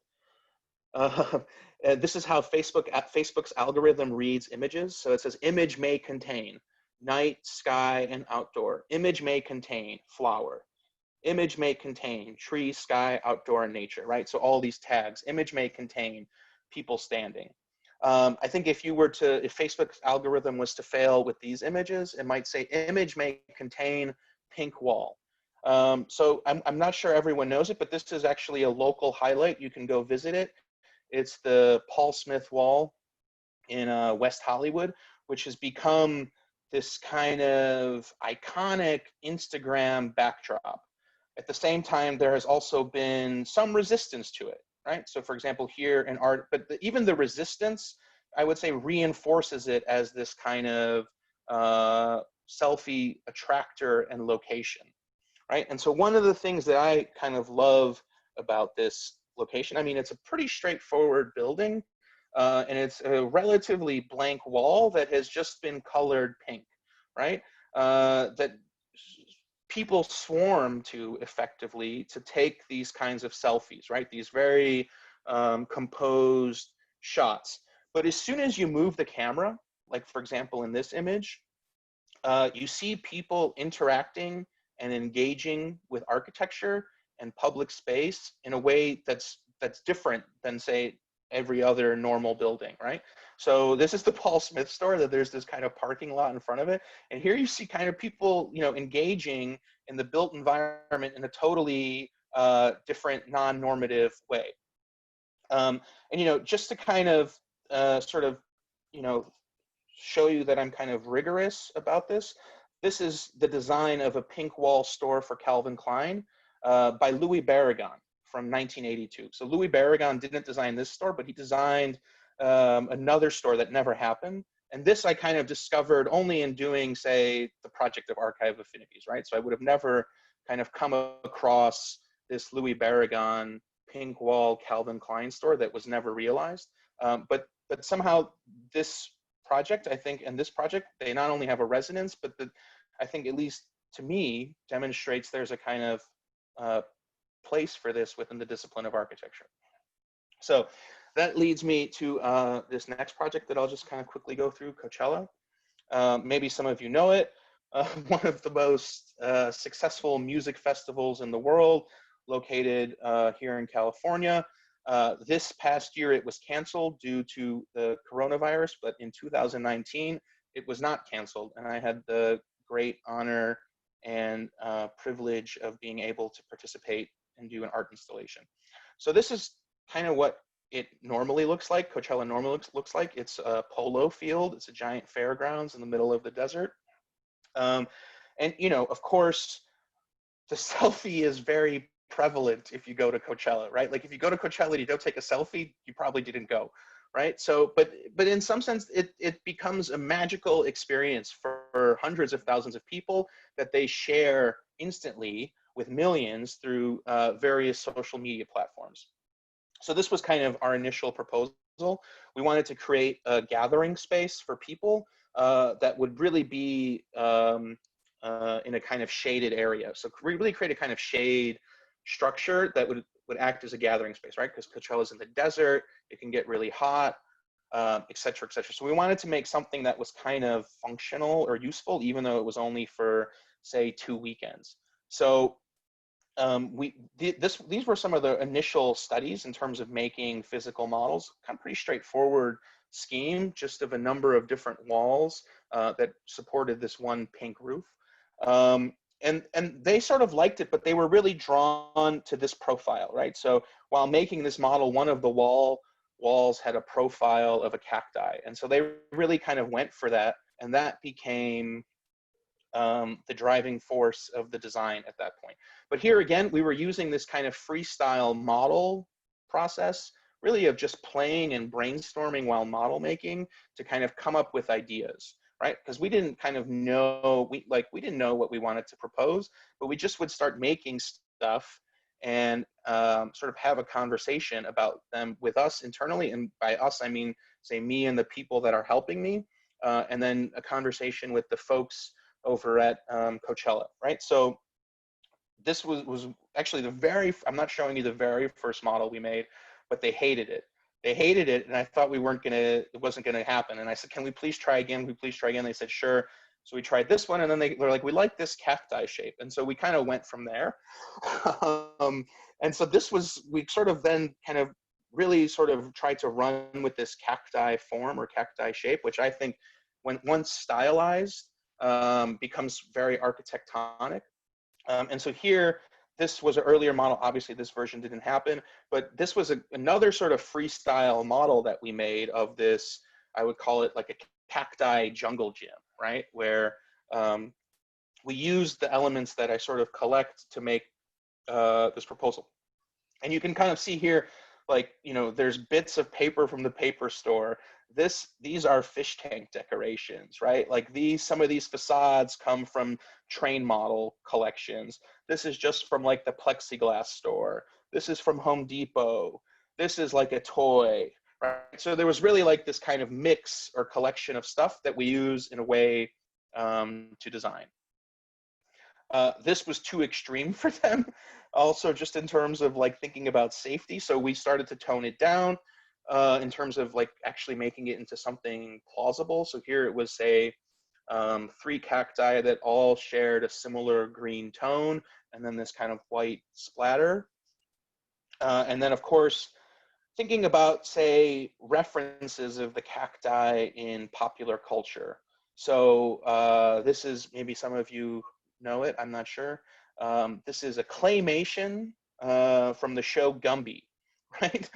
This is how Facebook's algorithm reads images. So it says image may contain night, sky, and outdoor. Image may contain flower. Image may contain tree, sky, outdoor, and nature, right? So all these tags. Image may contain people standing. I think if Facebook's algorithm was to fail with these images, it might say image may contain pink wall. So I'm not sure everyone knows it, but this is actually a local highlight. You can go visit it. It's the Paul Smith Wall in West Hollywood, which has become this kind of iconic Instagram backdrop. At the same time, there has also been some resistance to it, right? So for example, here in art, but even the resistance, I would say, reinforces it as this kind of selfie attractor and location, right? And so one of the things that I kind of love about this location, I mean, it's a pretty straightforward building, and it's a relatively blank wall that has just been colored pink, right? That people swarm to effectively to take these kinds of selfies, right? These very composed shots. But as soon as you move the camera, like for example in this image, you see people interacting and engaging with architecture and public space in a way that's different than, say, every other normal building, right? So this is the Paul Smith store, that there's this kind of parking lot in front of it. And here you see kind of people, you know, engaging in the built environment in a totally different, non-normative way. And, you know, just to kind of sort of, you know, show you that I'm kind of rigorous about this, this is the design of a pink wall store for Calvin Klein by Louis Barragan from 1982. So Louis Barragan didn't design this store, but he designed another store that never happened. And this I kind of discovered only in doing, say, the project of Archive Affinities, right? So I would have never kind of come across this Louis Barragan pink wall Calvin Klein store that was never realized. But somehow this project, I think, and this project, they not only have a resonance, but I think, at least to me, demonstrates there's a kind of place for this within the discipline of architecture. So that leads me to this next project that I'll just kind of quickly go through, Coachella. Maybe some of you know it. One of the most successful music festivals in the world, located here in California. This past year it was canceled due to the coronavirus, but in 2019 it was not canceled, and I had the great honor and privilege of being able to participate and do an art installation. So this is kind of what it normally looks like. Coachella normally looks like. It's a polo field. It's a giant fairgrounds in the middle of the desert. And, you know, of course, the selfie is very prevalent if you go to Coachella, right? Like if you go to Coachella and you don't take a selfie, you probably didn't go, right? So, but in some sense, it becomes a magical experience for hundreds of thousands of people that they share instantly with millions through various social media platforms. So this was kind of our initial proposal. We wanted to create a gathering space for people that would really be in a kind of shaded area. So we really create a kind of shade structure that would act as a gathering space, right? Because Coachella's in the desert, it can get really hot, et cetera, et cetera. So we wanted to make something that was kind of functional or useful, even though it was only for, say, 2 weekends. So these were some of the initial studies in terms of making physical models. Kind of pretty straightforward scheme, just of a number of different walls that supported this one pink roof. and they sort of liked it, but they were really drawn to this profile, right? So while making this model, one of the walls had a profile of a cacti. And so they really kind of went for that. And that became the driving force of the design at that point. But here again, we were using this kind of freestyle model process, really of just playing and brainstorming while model making to kind of come up with ideas, right? Because we didn't kind of know, we didn't know what we wanted to propose, but we just would start making stuff and sort of have a conversation about them with us internally. And by us, I mean, say me and the people that are helping me, and then a conversation with the folks over at Coachella, right? So this was actually I'm not showing you the very first model we made, but they hated it. They hated it, and I thought it wasn't gonna happen. And I said, can we please try again? Can we please try again? They said, sure. So we tried this one, and then they were like, we like this cacti shape. And so we kind of went from there. And so we sort of then kind of really sort of tried to run with this cacti form or cacti shape, which I think when once stylized, becomes very architectonic. And so here, this was an earlier model. Obviously, this version didn't happen, but this was another sort of freestyle model that we made of this, I would call it like a cacti jungle gym, right? Where we used the elements that I sort of collect to make this proposal. And you can kind of see here, like, you know, there's bits of paper from the paper store. These are fish tank decorations, right? Like some of these facades come from train model collections. This is just from like the plexiglass store. This is from Home Depot. This is like a toy, right? So there was really like this kind of mix or collection of stuff that we use in a way to design. This was too extreme for them, also just in terms of like thinking about safety. So we started to tone it down in terms of like actually making it into something plausible. So here it was, say, 3 cacti that all shared a similar green tone, and then this kind of white splatter. And then, of course, thinking about, say, references of the cacti in popular culture. So this is, maybe some of you know it, I'm not sure. This is a claymation from the show Gumby, right?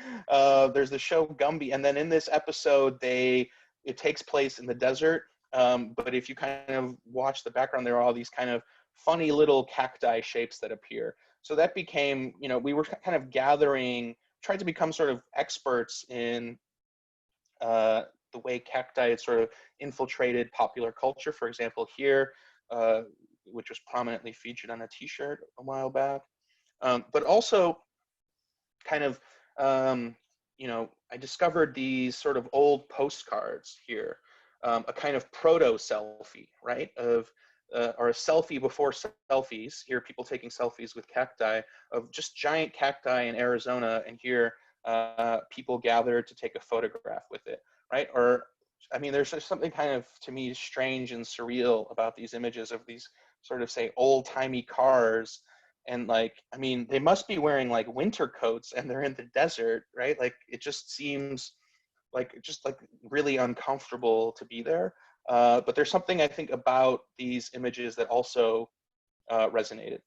There's the show Gumby, and then in this episode, it takes place in the desert, but if you kind of watch the background, there are all these kind of funny little cacti shapes that appear. So that became, you know, we were kind of tried to become sort of experts in the way cacti had sort of infiltrated popular culture. For example, here, which was prominently featured on a t-shirt a while back. But also kind of, you know, I discovered these sort of old postcards here, a kind of proto-selfie, right? Or a selfie before selfies. Here, people taking selfies with cacti, of just giant cacti in Arizona, and here, people gathered to take a photograph with it, right? Or, I mean, there's something kind of, to me, strange and surreal about these images of these sort of, say, old-timey cars, and like, I mean, they must be wearing like winter coats and they're in the desert, right? Like, it just seems like really uncomfortable to be there. But there's something, I think, about these images that also resonated.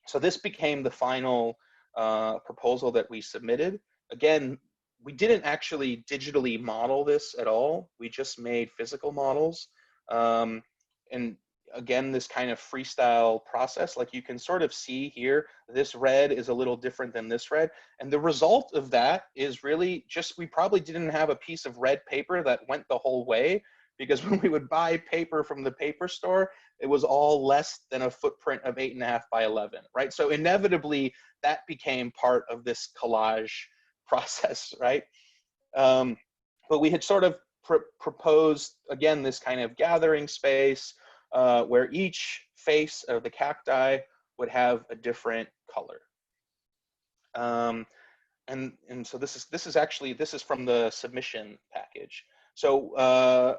So this became the final proposal that we submitted. Again, we didn't actually digitally model this at all. We just made physical models. And again, this kind of freestyle process, like you can sort of see here, this red is a little different than this red. And the result of that is really just, we probably didn't have a piece of red paper that went the whole way, because when we would buy paper from the paper store, it was all less than a footprint of 8.5 by 11, right? So inevitably that became part of this collage process, right? But we had sort of proposed, again, this kind of gathering space, where each face of the cacti would have a different color. And so this is from the submission package. So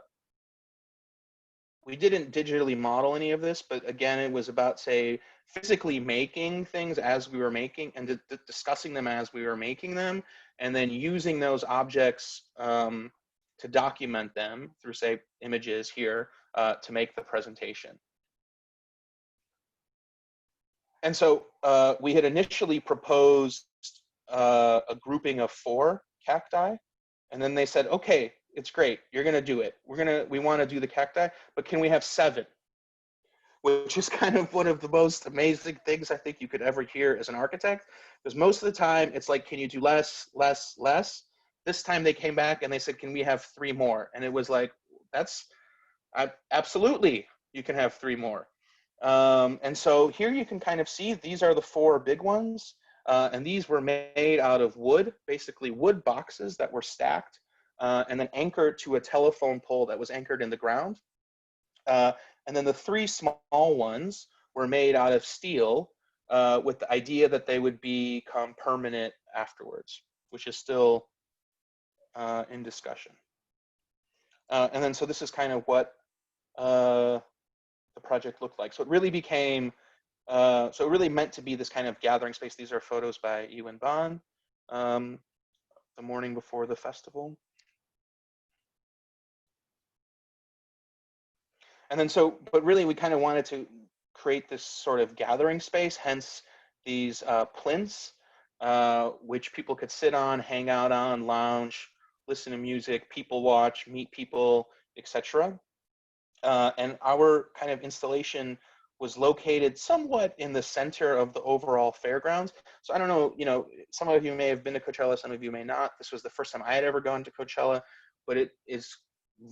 we didn't digitally model any of this, but again, it was about, say, physically making things as we were making, and discussing them as we were making them, and then using those objects to document them through, say, images here, to make the presentation. And so we had initially proposed a grouping of 4 cacti, and then they said, okay, it's great, you're gonna do it. We wanna do the cacti, but can we have 7? Which is kind of one of the most amazing things I think you could ever hear as an architect, because most of the time it's like, can you do less, less, less? This time they came back and they said, can we have 3 more? And it was like, absolutely, you can have 3 more. And so here you can kind of see, these are the 4 big ones. And these were made out of wood, basically wood boxes that were stacked and then anchored to a telephone pole that was anchored in the ground. And then the 3 small ones were made out of steel with the idea that they would become permanent afterwards, which is still in discussion. And then so this is kind of what the project looked like. So it really became, so it really meant to be this kind of gathering space. These are photos by Ewan Bond the morning before the festival. And then so, but really we kind of wanted to create this sort of gathering space, hence these plinths, which people could sit on, hang out on, lounge, listen to music, people watch, meet people, etc. And our kind of installation was located somewhat in the center of the overall fairgrounds. So I don't know, you know, some of you may have been to Coachella, some of you may not. This was the first time I had ever gone to Coachella, but it is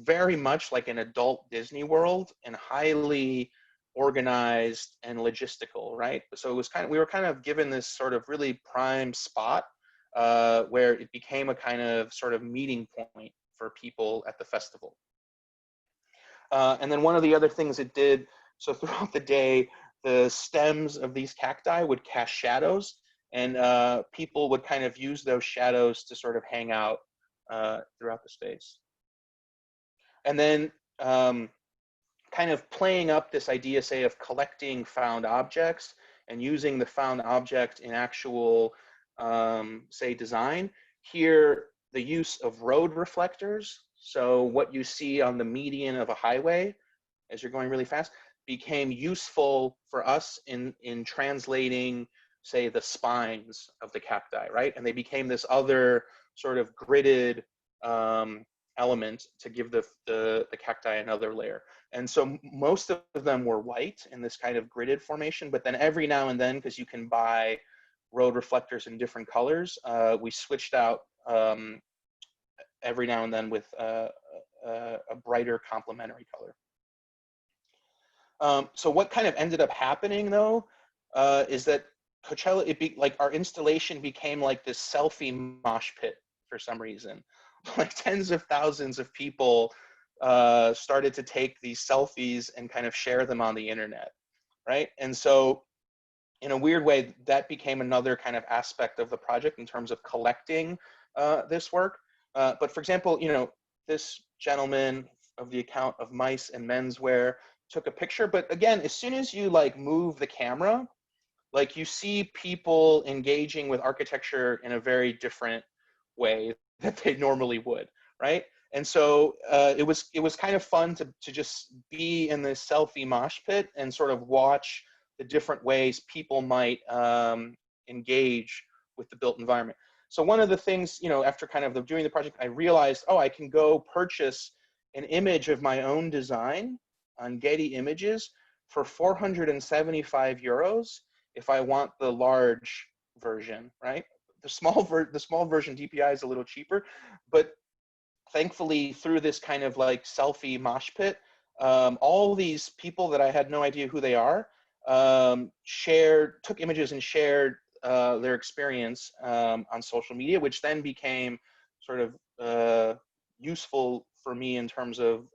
very much like an adult Disney World and highly organized and logistical, right? So it was kind of, we were kind of given this sort of really prime spot where it became a kind of sort of meeting point for people at the festival. And then one of the other things it did, so throughout the day, the stems of these cacti would cast shadows, and people would kind of use those shadows to sort of hang out throughout the space. And then kind of playing up this idea, say, of collecting found objects and using the found object in actual, say, design. Here, the use of road reflectors. So what you see on the median of a highway as you're going really fast became useful for us in translating, say, the spines of the cacti, right? And they became this other sort of gridded element to give the cacti another layer. And so most of them were white in this kind of gridded formation, but then every now and then, because you can buy road reflectors in different colors, we switched out every now and then with a brighter complementary color. So what kind of ended up happening though, is that Coachella, like our installation became like this selfie mosh pit for some reason. Like tens of thousands of people started to take these selfies and kind of share them on the internet, right? And so in a weird way, that became another kind of aspect of the project in terms of collecting this work. But for example, you know, this gentleman of the account of Mice and Menswear took a picture, but again, as soon as you like move the camera, like you see people engaging with architecture in a very different way that they normally would, right? And so it was kind of fun to just be in this selfie mosh pit and sort of watch the different ways people might engage with the built environment. So one of the things, you know, after kind of doing the project, I realized, oh, I can go purchase an image of my own design on Getty Images for 475 euros if I want the large version, right? The small version DPI is a little cheaper, but thankfully through this kind of like selfie mosh pit, all these people that I had no idea who they are took images and shared their experience on social media, which then became sort of useful for me in terms of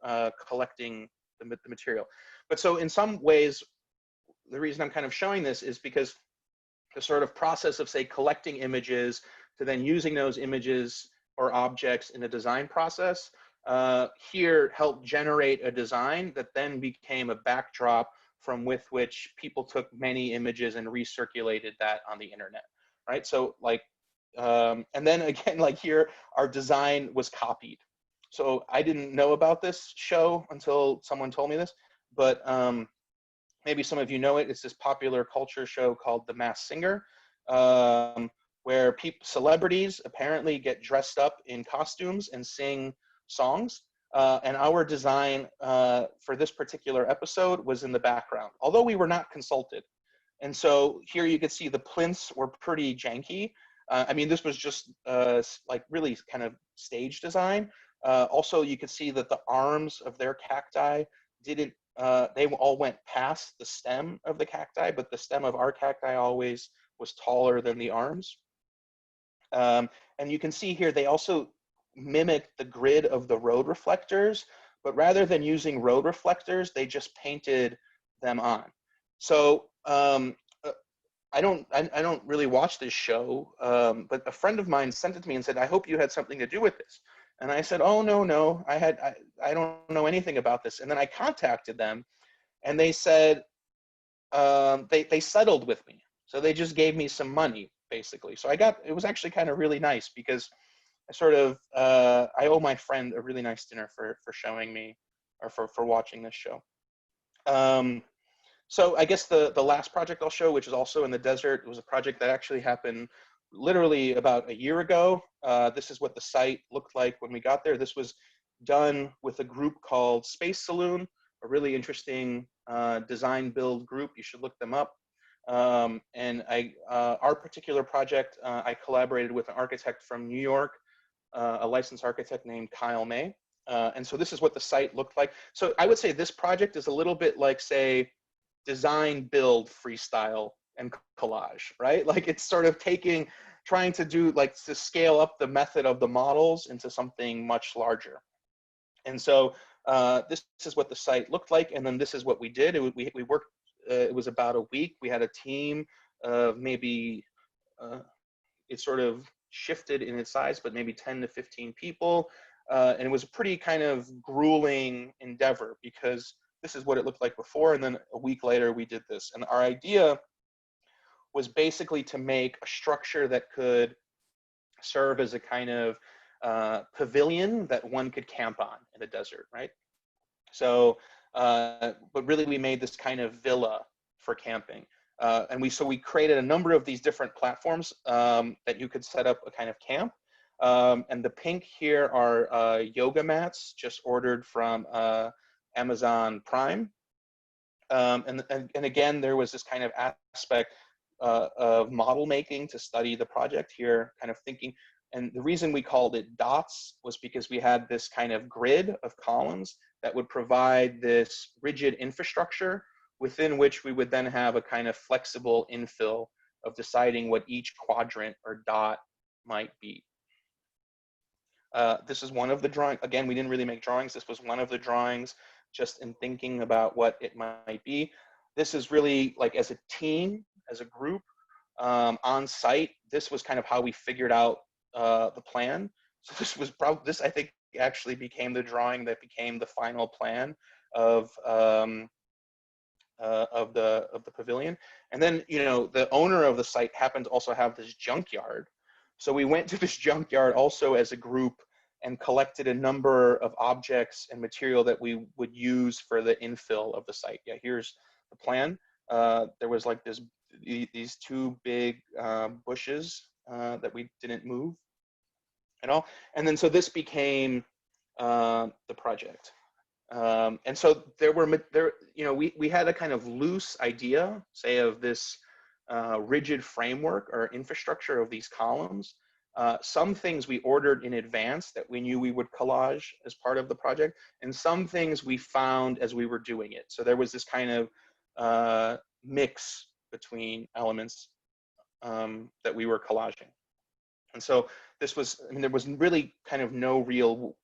collecting the material. But so in some ways, the reason I'm kind of showing this is because the sort of process of, say, collecting images to then using those images or objects in a design process here helped generate a design that then became a backdrop from which people took many images and recirculated that on the internet, right? So like, and then again, like here, our design was copied. So I didn't know about this show until someone told me this, but maybe some of you know it. It's this popular culture show called The Masked Singer, where celebrities apparently get dressed up in costumes and sing songs. And our design for this particular episode was in the background, although we were not consulted. And so here you can see the plinths were pretty janky. I mean, this was just like really kind of stage design. Also, you could see that the arms of their cacti didn't, they all went past the stem of the cacti, but the stem of our cacti always was taller than the arms. And you can see here, they also mimicked the grid of the road reflectors, but rather than using road reflectors, they just painted them on. So I don't really watch this show, but a friend of mine sent it to me and said, I hope you had something to do with this. And I said, oh, no, I don't know anything about this. And then I contacted them, and they said, they settled with me. So they just gave me some money, basically. So it was actually kind of really nice, because I sort of, I owe my friend a really nice dinner for showing me, or for watching this show. So I guess the last project I'll show, which is also in the desert, it was a project that actually happened literally about a year ago. This is what the site looked like when we got there. This was done with a group called Space Saloon, a really interesting design build group. You should look them up. And our particular project, I collaborated with an architect from New York, a licensed architect named Kyle May. And so this is what the site looked like. So I would say this project is a little bit like, say, design, build, freestyle, and collage, right? Like it's sort of trying to do, like, to scale up the method of the models into something much larger. And so this is what the site looked like. And then this is what we did. We worked, it was about a week. We had a team of maybe, it sort of shifted in its size, but maybe 10 to 15 people. And it was a pretty kind of grueling endeavor, because this is what it looked like before, and then a week later we did this. And our idea was basically to make a structure that could serve as a kind of pavilion that one could camp on in the desert, right? So, but really we made this kind of villa for camping. And we created a number of these different platforms that you could set up a kind of camp. And the pink here are yoga mats, just ordered from Amazon Prime. And again, there was this kind of aspect of model making to study the project here, kind of thinking. And the reason we called it dots was because we had this kind of grid of columns that would provide this rigid infrastructure within which we would then have a kind of flexible infill of deciding what each quadrant or dot might be. This is one of the drawings. Again, we didn't really make drawings. This was one of the drawings, just in thinking about what it might be. This is really like as a team, as a group, on site. This was kind of how we figured out the plan. So this I think actually became the drawing that became the final plan of the pavilion. And then, you know, the owner of the site happened to also have this junkyard. So we went to this junkyard also as a group and collected a number of objects and material that we would use for the infill of the site. Yeah, here's the plan. There was like these two big bushes that we didn't move at all. And then so this became the project. And so we had a kind of loose idea, say, of this rigid framework or infrastructure of these columns. Some things we ordered in advance that we knew we would collage as part of the project, and some things we found as we were doing it. So there was this kind of mix between elements that we were collaging. And so this was, I mean, there was really kind of no real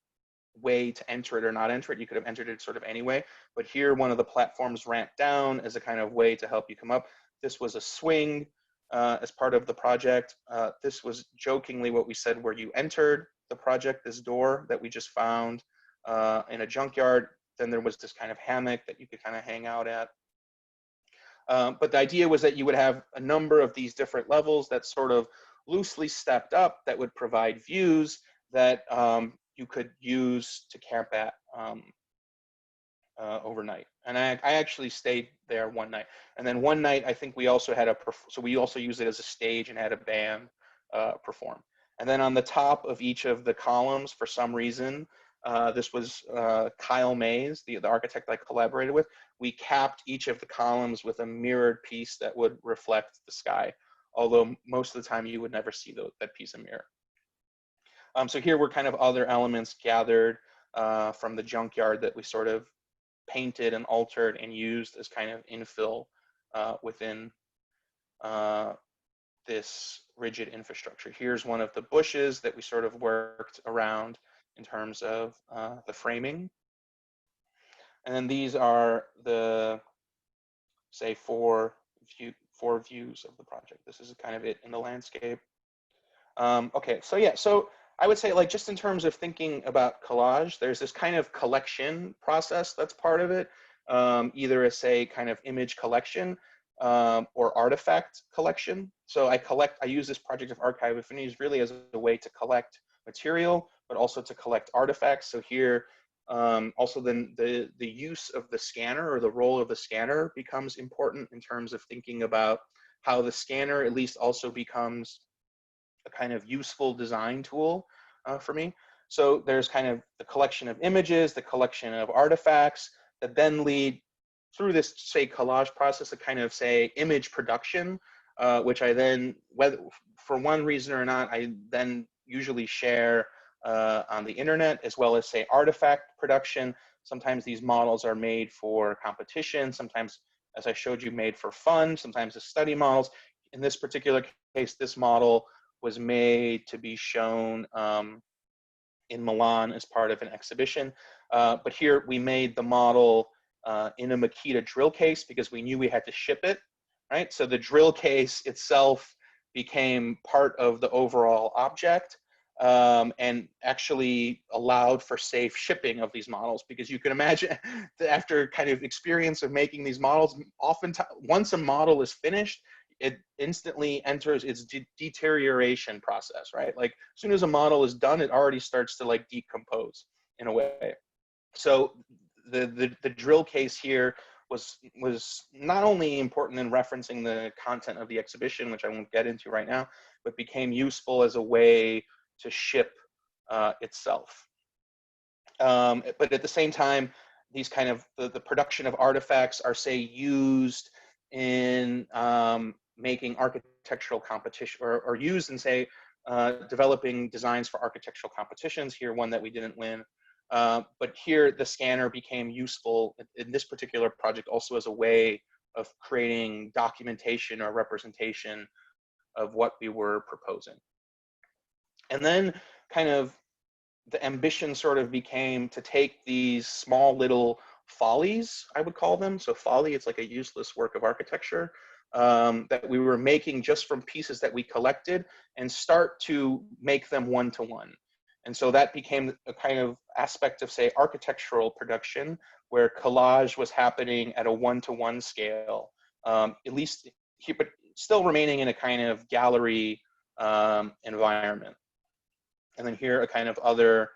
way to enter it or not enter it. You could have entered it sort of anyway, but here one of the platforms ramped down as a kind of way to help you come up. This was a swing as part of the project. This was jokingly what we said where you entered the project, this door that we just found in a junkyard. Then there was this kind of hammock that you could kind of hang out at. But the idea was that you would have a number of these different levels that sort of loosely stepped up that would provide views that you could use to camp at overnight. And I actually stayed there one night. And then one night, I think we also had so we also used it as a stage and had a band perform. And then on the top of each of the columns, for some reason, this was Kyle Mays, the architect I collaborated with, we capped each of the columns with a mirrored piece that would reflect the sky. Although most of the time you would never see that piece of mirror. So here were kind of other elements gathered from the junkyard that we sort of painted and altered and used as kind of infill within this rigid infrastructure. Here's one of the bushes that we sort of worked around in terms of the framing. And then these are the, say, four views of the project. This is kind of it in the landscape. Okay, so yeah, so I would say, like, just in terms of thinking about collage, there's this kind of collection process that's part of it, either as, say, kind of image collection or artifact collection. So I use this project of archive affinities really as a way to collect material, but also to collect artifacts. So here, also then the use of the scanner, or the role of the scanner, becomes important in terms of thinking about how the scanner at least also becomes a kind of useful design tool for me. So there's kind of the collection of images, the collection of artifacts that then lead through this, say, collage process, a kind of, say, image production, which I then, whether for one reason or not, I then usually share on the internet, as well as, say, artifact production. Sometimes these models are made for competition, sometimes, as I showed you, made for fun, sometimes as study models. In this particular case, this model was made to be shown in Milan as part of an exhibition. But here we made the model in a Makita drill case because we knew we had to ship it, right? So the drill case itself became part of the overall object, and actually allowed for safe shipping of these models, because you can imagine that after kind of experience of making these models, oftentimes once a model is finished, it instantly enters its deterioration process, right? Like as soon as a model is done, it already starts to like decompose in a way. So the drill case here was not only important in referencing the content of the exhibition, which I won't get into right now, but became useful as a way to ship itself. But at the same time, these kind of the production of artifacts are, say, used in making architectural competition, or used in, say, developing designs for architectural competitions. Here, one that we didn't win. But here, the scanner became useful in this particular project also as a way of creating documentation or representation of what we were proposing. And then kind of the ambition sort of became to take these small little follies, I would call them. So folly, it's like a useless work of architecture that we were making just from pieces that we collected, and start to make them one-to-one. And so that became a kind of aspect of, say, architectural production, where collage was happening at a one-to-one scale, at least, but still remaining in a kind of gallery environment. And then here, a kind of other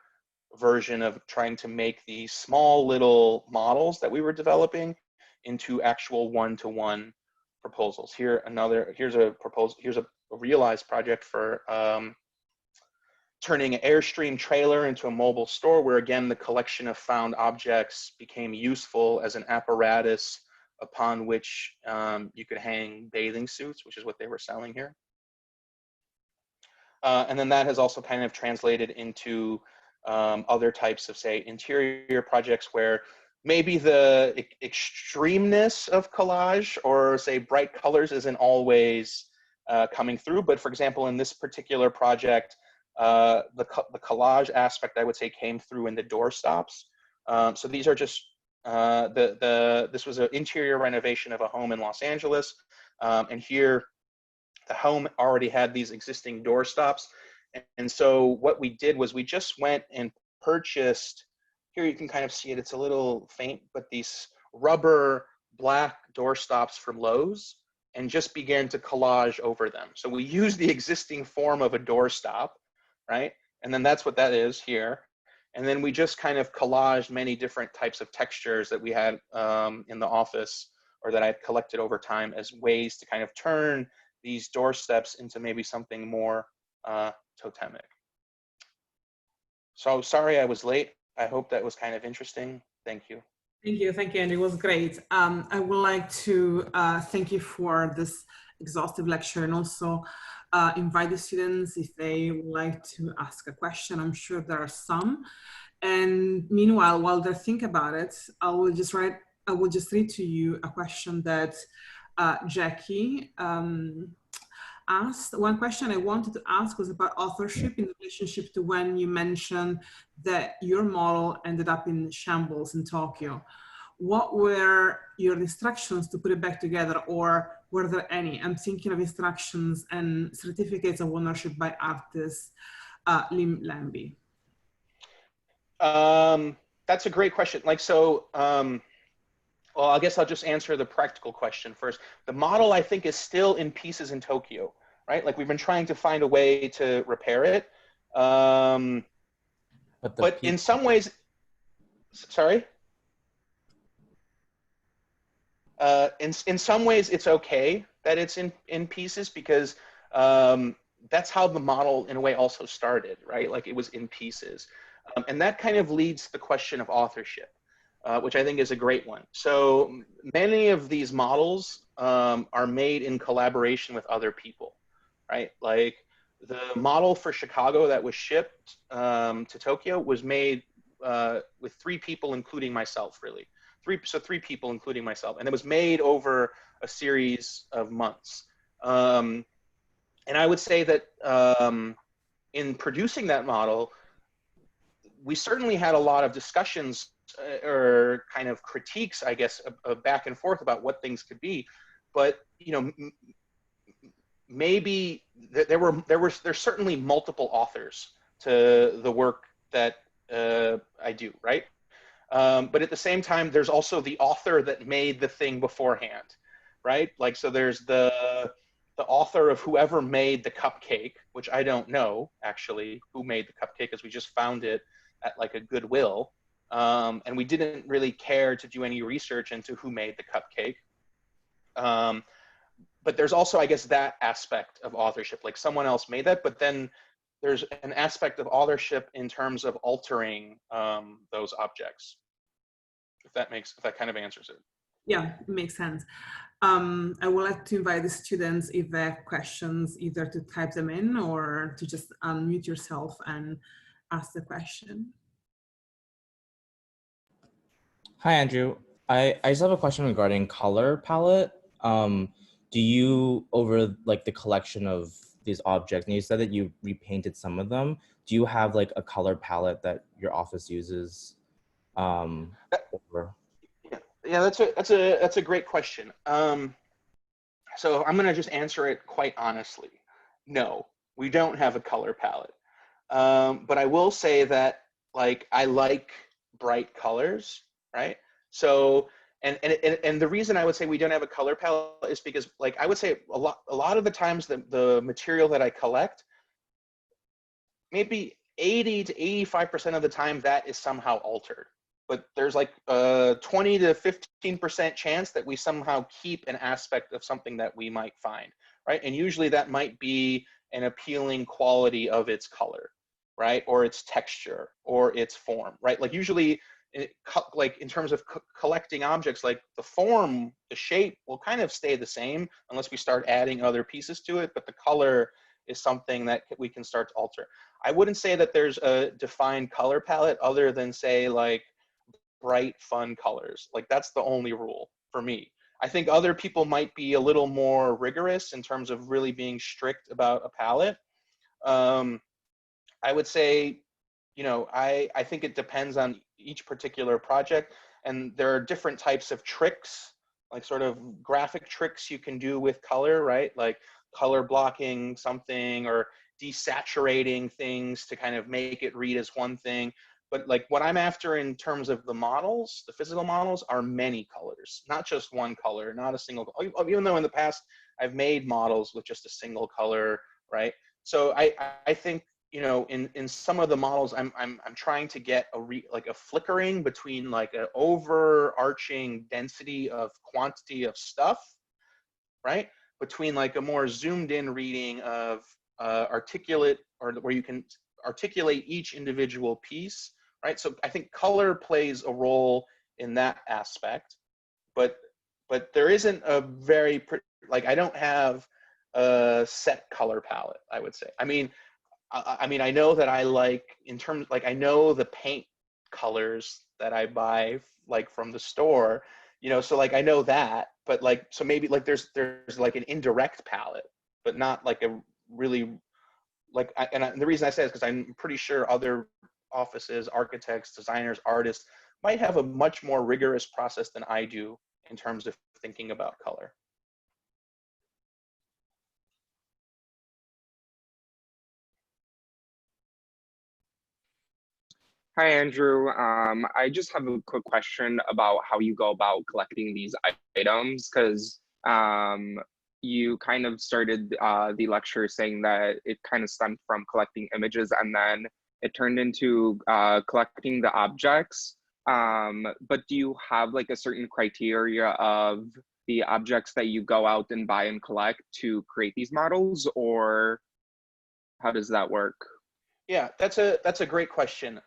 version of trying to make these small little models that we were developing into actual one-to-one proposals. Here's a proposal, here's a realized project for turning an Airstream trailer into a mobile store, where again, the collection of found objects became useful as an apparatus upon which you could hang bathing suits, which is what they were selling here. And then that has also kind of translated into other types of, say, interior projects, where maybe the extremeness of collage, or, say, bright colors, isn't always coming through. But for example, in this particular project, the collage aspect, I would say, came through in the doorstops. So these are just, this was an interior renovation of a home in Los Angeles. And here, the home already had these existing doorstops. And so what we did was we just went and purchased, here you can kind of see it, it's a little faint, but these rubber black doorstops from Lowe's, and just began to collage over them. So we used the existing form of a doorstop, right? And then that's what that is here. And then we just kind of collaged many different types of textures that we had in the office, or that I had collected over time, as ways to kind of turn these doorsteps into maybe something more totemic. So sorry I was late. I hope that was kind of interesting. Thank you. Thank you, Andy. It was great. I would like to thank you for this exhaustive lecture, and also invite the students if they would like to ask a question. I'm sure there are some. And meanwhile, while they think about it, I will just read to you a question that Jackie asked. One question I wanted to ask was about authorship in relationship to when you mentioned that your model ended up in shambles in Tokyo. What were your instructions to put it back together, or were there any? I'm thinking of instructions and certificates of ownership by artist Lim Lambie. That's a great question. Well, I guess I'll just answer the practical question first. The model, I think, is still in pieces in Tokyo, right? Like, we've been trying to find a way to repair it. But in some ways, sorry? In some ways, it's okay that it's in pieces, because that's how the model, in a way, also started, right? Like, it was in pieces. And that kind of leads to the question of authorship. Which I think is a great one. So many of these models are made in collaboration with other people, right? Like, the model for Chicago that was shipped to Tokyo was made with 3 people, including myself, really. 3 people, including myself. And it was made over a series of months. And I would say that in producing that model, we certainly had a lot of discussions or kind of critiques, I guess, back and forth about what things could be. But, you know, maybe there's certainly multiple authors to the work that I do, right? But at the same time, there's also the author that made the thing beforehand, right? Like, so there's the author of whoever made the cupcake, which I don't know actually who made the cupcake, because we just found it at like a Goodwill. And we didn't really care to do any research into who made the cupcake. But there's also, I guess, that aspect of authorship, like someone else made that, but then there's an aspect of authorship in terms of altering those objects. If that kind of answers it. Yeah, it makes sense. I would like to invite the students, if they have questions, either to type them in or to just unmute yourself and ask the question. Hi, Andrew. I just have a question regarding color palette. Do you, over like the collection of these objects, and you said that you repainted some of them, do you have like a color palette that your office uses? Yeah, that's a great question. So I'm gonna just answer it quite honestly. No, we don't have a color palette. But I will say that, like, I like bright colors, right? So, and the reason I would say we don't have a color palette is because, like, I would say a lot of the times the material that I collect, maybe 80 to 85% of the time, that is somehow altered. But there's like a 20 to 15% chance that we somehow keep an aspect of something that we might find, right? And usually that might be an appealing quality of its color, right? Or its texture, or its form, right? Like, usually, like, in terms of collecting objects, like the form, the shape will kind of stay the same unless we start adding other pieces to it, but the color is something that we can start to alter. I wouldn't say that there's a defined color palette other than, say, like, bright, fun colors. Like, that's the only rule for me. I think other people might be a little more rigorous in terms of really being strict about a palette. I would say, you know, I think it depends on each particular project, and there are different types of tricks, like sort of graphic tricks you can do with color, right? Like color blocking something, or desaturating things to kind of make it read as one thing. But, like, what I'm after in terms of the models, the physical models, are many colors, not just one color, not a single, even though in the past I've made models with just a single color, right? So I think you know, in some of the models, I'm trying to get like a flickering between like an overarching density of quantity of stuff, right? Between like a more zoomed in reading of articulate, or where you can articulate each individual piece, right? So I think color plays a role in that aspect, but there isn't a very, like, I don't have a set color palette, I would say. I mean, I know that I like, in terms, like, I know the paint colors that I buy, like, from the store, you know, so like I know that, but like, so maybe like there's like an indirect palette, but not like a really, like, and the reason I say is because I'm pretty sure other offices, architects, designers, artists might have a much more rigorous process than I do in terms of thinking about color. Hi, Andrew. I just have a quick question about how you go about collecting these items, because you kind of started the lecture saying that it kind of stemmed from collecting images, and then it turned into collecting the objects. But do you have like a certain criteria of the objects that you go out and buy and collect to create these models, or how does that work? Yeah, that's a great question.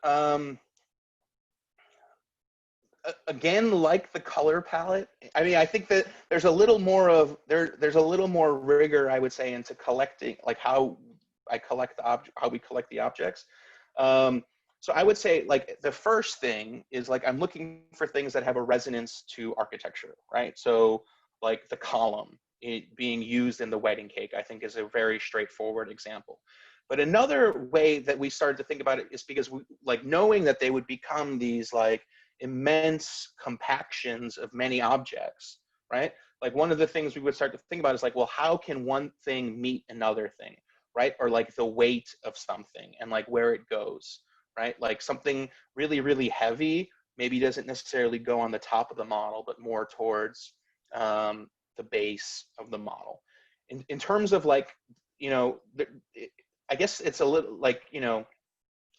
Again, like the color palette, I mean, I think that there's a little more of there's a little more rigor, I would say, into collecting, like how I collect the how we collect the objects. So I would say, like, the first thing is, like, I'm looking for things that have a resonance to architecture, right? So like the column, it being used in the wedding cake, I think is a very straightforward example. But another way that we started to think about it is because we, like, knowing that they would become these like immense compactions of many objects, right? Like, one of the things we would start to think about is like, well, how can one thing meet another thing, right? Or like the weight of something and like where it goes, right? Like something really, really heavy maybe doesn't necessarily go on the top of the model, but more towards the base of the model. In terms of, like, you know, I guess it's a little like, you know,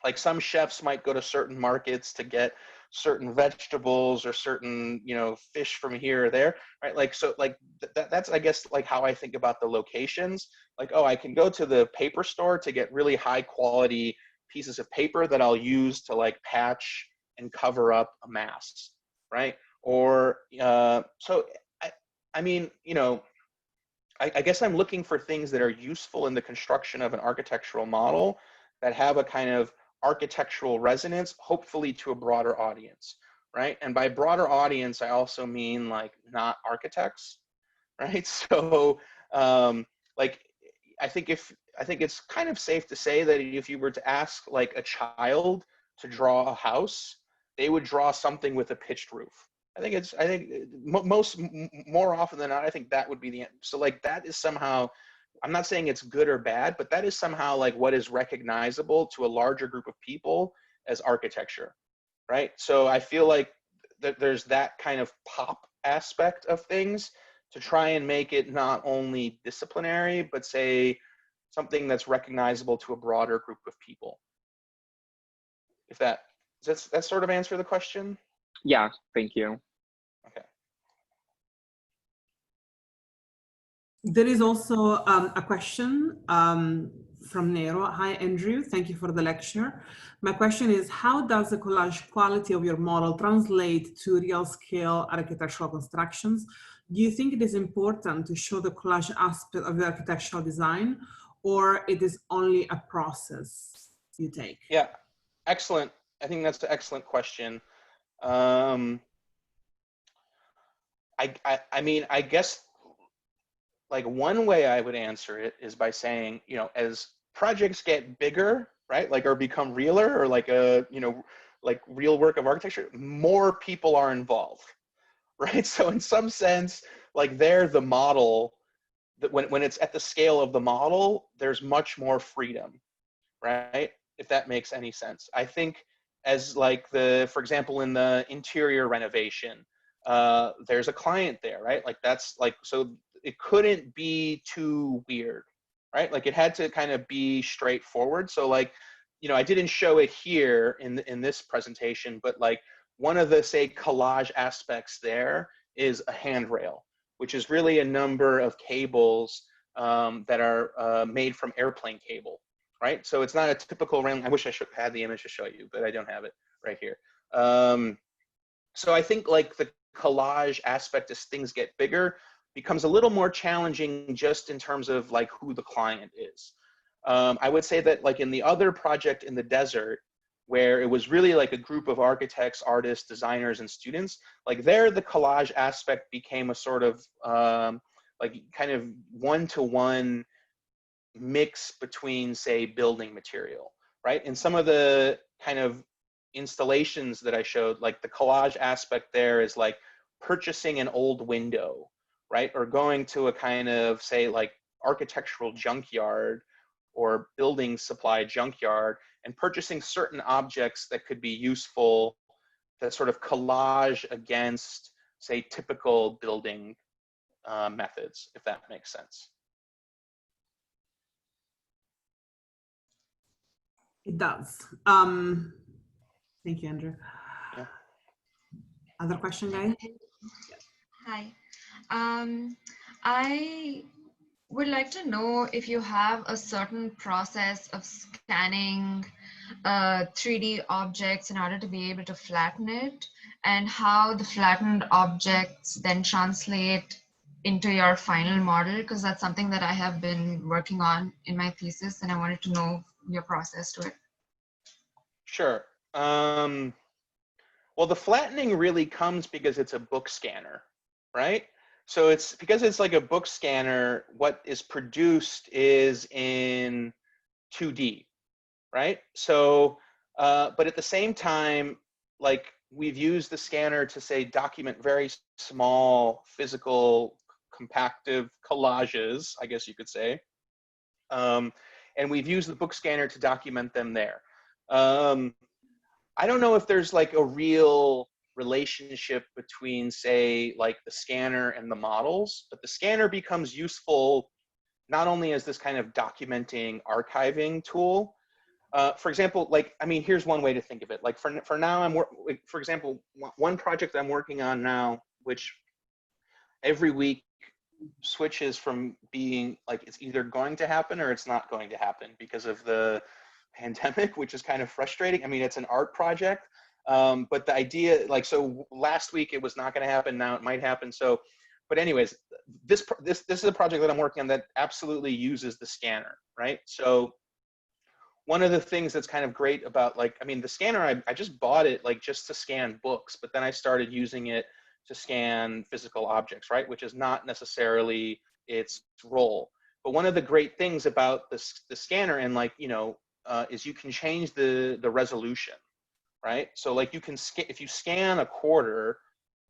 like some chefs might go to certain markets to get certain vegetables or certain, you know, fish from here or there, right? Like, so like that's, I guess, like how I think about the locations. Like, oh, I can go to the paper store to get really high quality pieces of paper that I'll use to like patch and cover up a mass, right? Or so I mean, you know, I guess I'm looking for things that are useful in the construction of an architectural model that have a kind of architectural resonance, hopefully to a broader audience, right? And by broader audience, I also mean like not architects, right? So like, I think it's kind of safe to say that if you were to ask like a child to draw a house, they would draw something with a pitched roof. I think more often than not, I think that would be the end. So like, that is somehow, I'm not saying it's good or bad, but that is somehow like what is recognizable to a larger group of people as architecture, right? So I feel like there's that kind of pop aspect of things to try and make it not only disciplinary, but say something that's recognizable to a broader group of people. If does that sort of answer the question? Yeah, thank you. Okay. There is also a question from Nero. Hi, Andrew. Thank you for the lecture. My question is, how does the collage quality of your model translate to real scale architectural constructions? Do you think it is important to show the collage aspect of the architectural design, or it is only a process you take? Yeah, excellent. I think that's an excellent question. I mean, I guess like one way I would answer it is by saying, you know, as projects get bigger, right, like, or become realer, or like a, you know, like real work of architecture, more people are involved, right? So in some sense, like, they're the model, that when it's at the scale of the model, there's much more freedom, right? If that makes any sense. I think as like for example, in the interior renovation, there's a client there, right? Like, that's like, so it couldn't be too weird, right? Like it had to kind of be straightforward. So like, you know, I didn't show it here in this presentation, but like one of the, say, collage aspects there is a handrail, which is really a number of cables that are made from airplane cable, right? So it's not a typical railing. I wish I had the image to show you, but I don't have it right here. So I think like the collage aspect as things get bigger becomes a little more challenging just in terms of like who the client is. I would say that like in the other project in the desert, where it was really like a group of architects, artists, designers, and students, like there the collage aspect became a sort of like kind of one-to-one mix between, say, building material, right? And some of the kind of installations that I showed, like the collage aspect there is like purchasing an old window, right? Or going to a kind of, say, like architectural junkyard or building supply junkyard and purchasing certain objects that could be useful, that sort of collage against, say, typical building methods, if that makes sense. It does. Thank you, Andrew. Yeah. Other question, guys? Hi. I would like to know if you have a certain process of scanning 3D objects in order to be able to flatten it, and how the flattened objects then translate into your final model, because that's something that I have been working on in my thesis, and I wanted to know your process to it. Sure. Well, the flattening really comes because it's a book scanner, right? So it's because it's like a book scanner, what is produced is in 2D, right? So, but at the same time, like we've used the scanner to, say, document very small physical compactive collages, I guess you could say. And we've used the book scanner to document them there. I don't know if there's like a real relationship between, say, like the scanner and the models, but the scanner becomes useful not only as this kind of documenting, archiving tool. For example, like, I mean, here's one way to think of it. Like for now, for example, one project I'm working on now, which every week switches from being like it's either going to happen or it's not going to happen because of the pandemic, which is kind of frustrating. I mean, it's an art project, but the idea, like, so last week it was not going to happen. Now it might happen. So, but anyways, this is a project that I'm working on that absolutely uses the scanner, right? So one of the things that's kind of great about, like, I mean, the scanner, I just bought it like just to scan books, but then I started using it to scan physical objects, right? Which is not necessarily its role. But one of the great things about the scanner, and like, you know, is you can change the resolution, right? So like you can, if you scan a quarter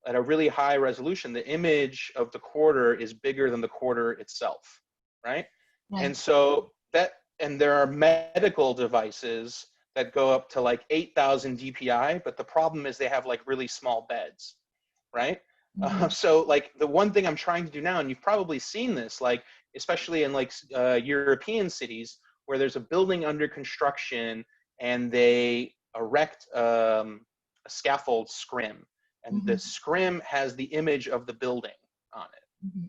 at a really high resolution, the image of the quarter is bigger than the quarter itself, right? And so and there are medical devices that go up to like 8,000 DPI, but the problem is they have like really small beds, right? So like the one thing I'm trying to do now, and you've probably seen this, like especially in like European cities where there's a building under construction and they erect a scaffold scrim, and the scrim has the image of the building on it.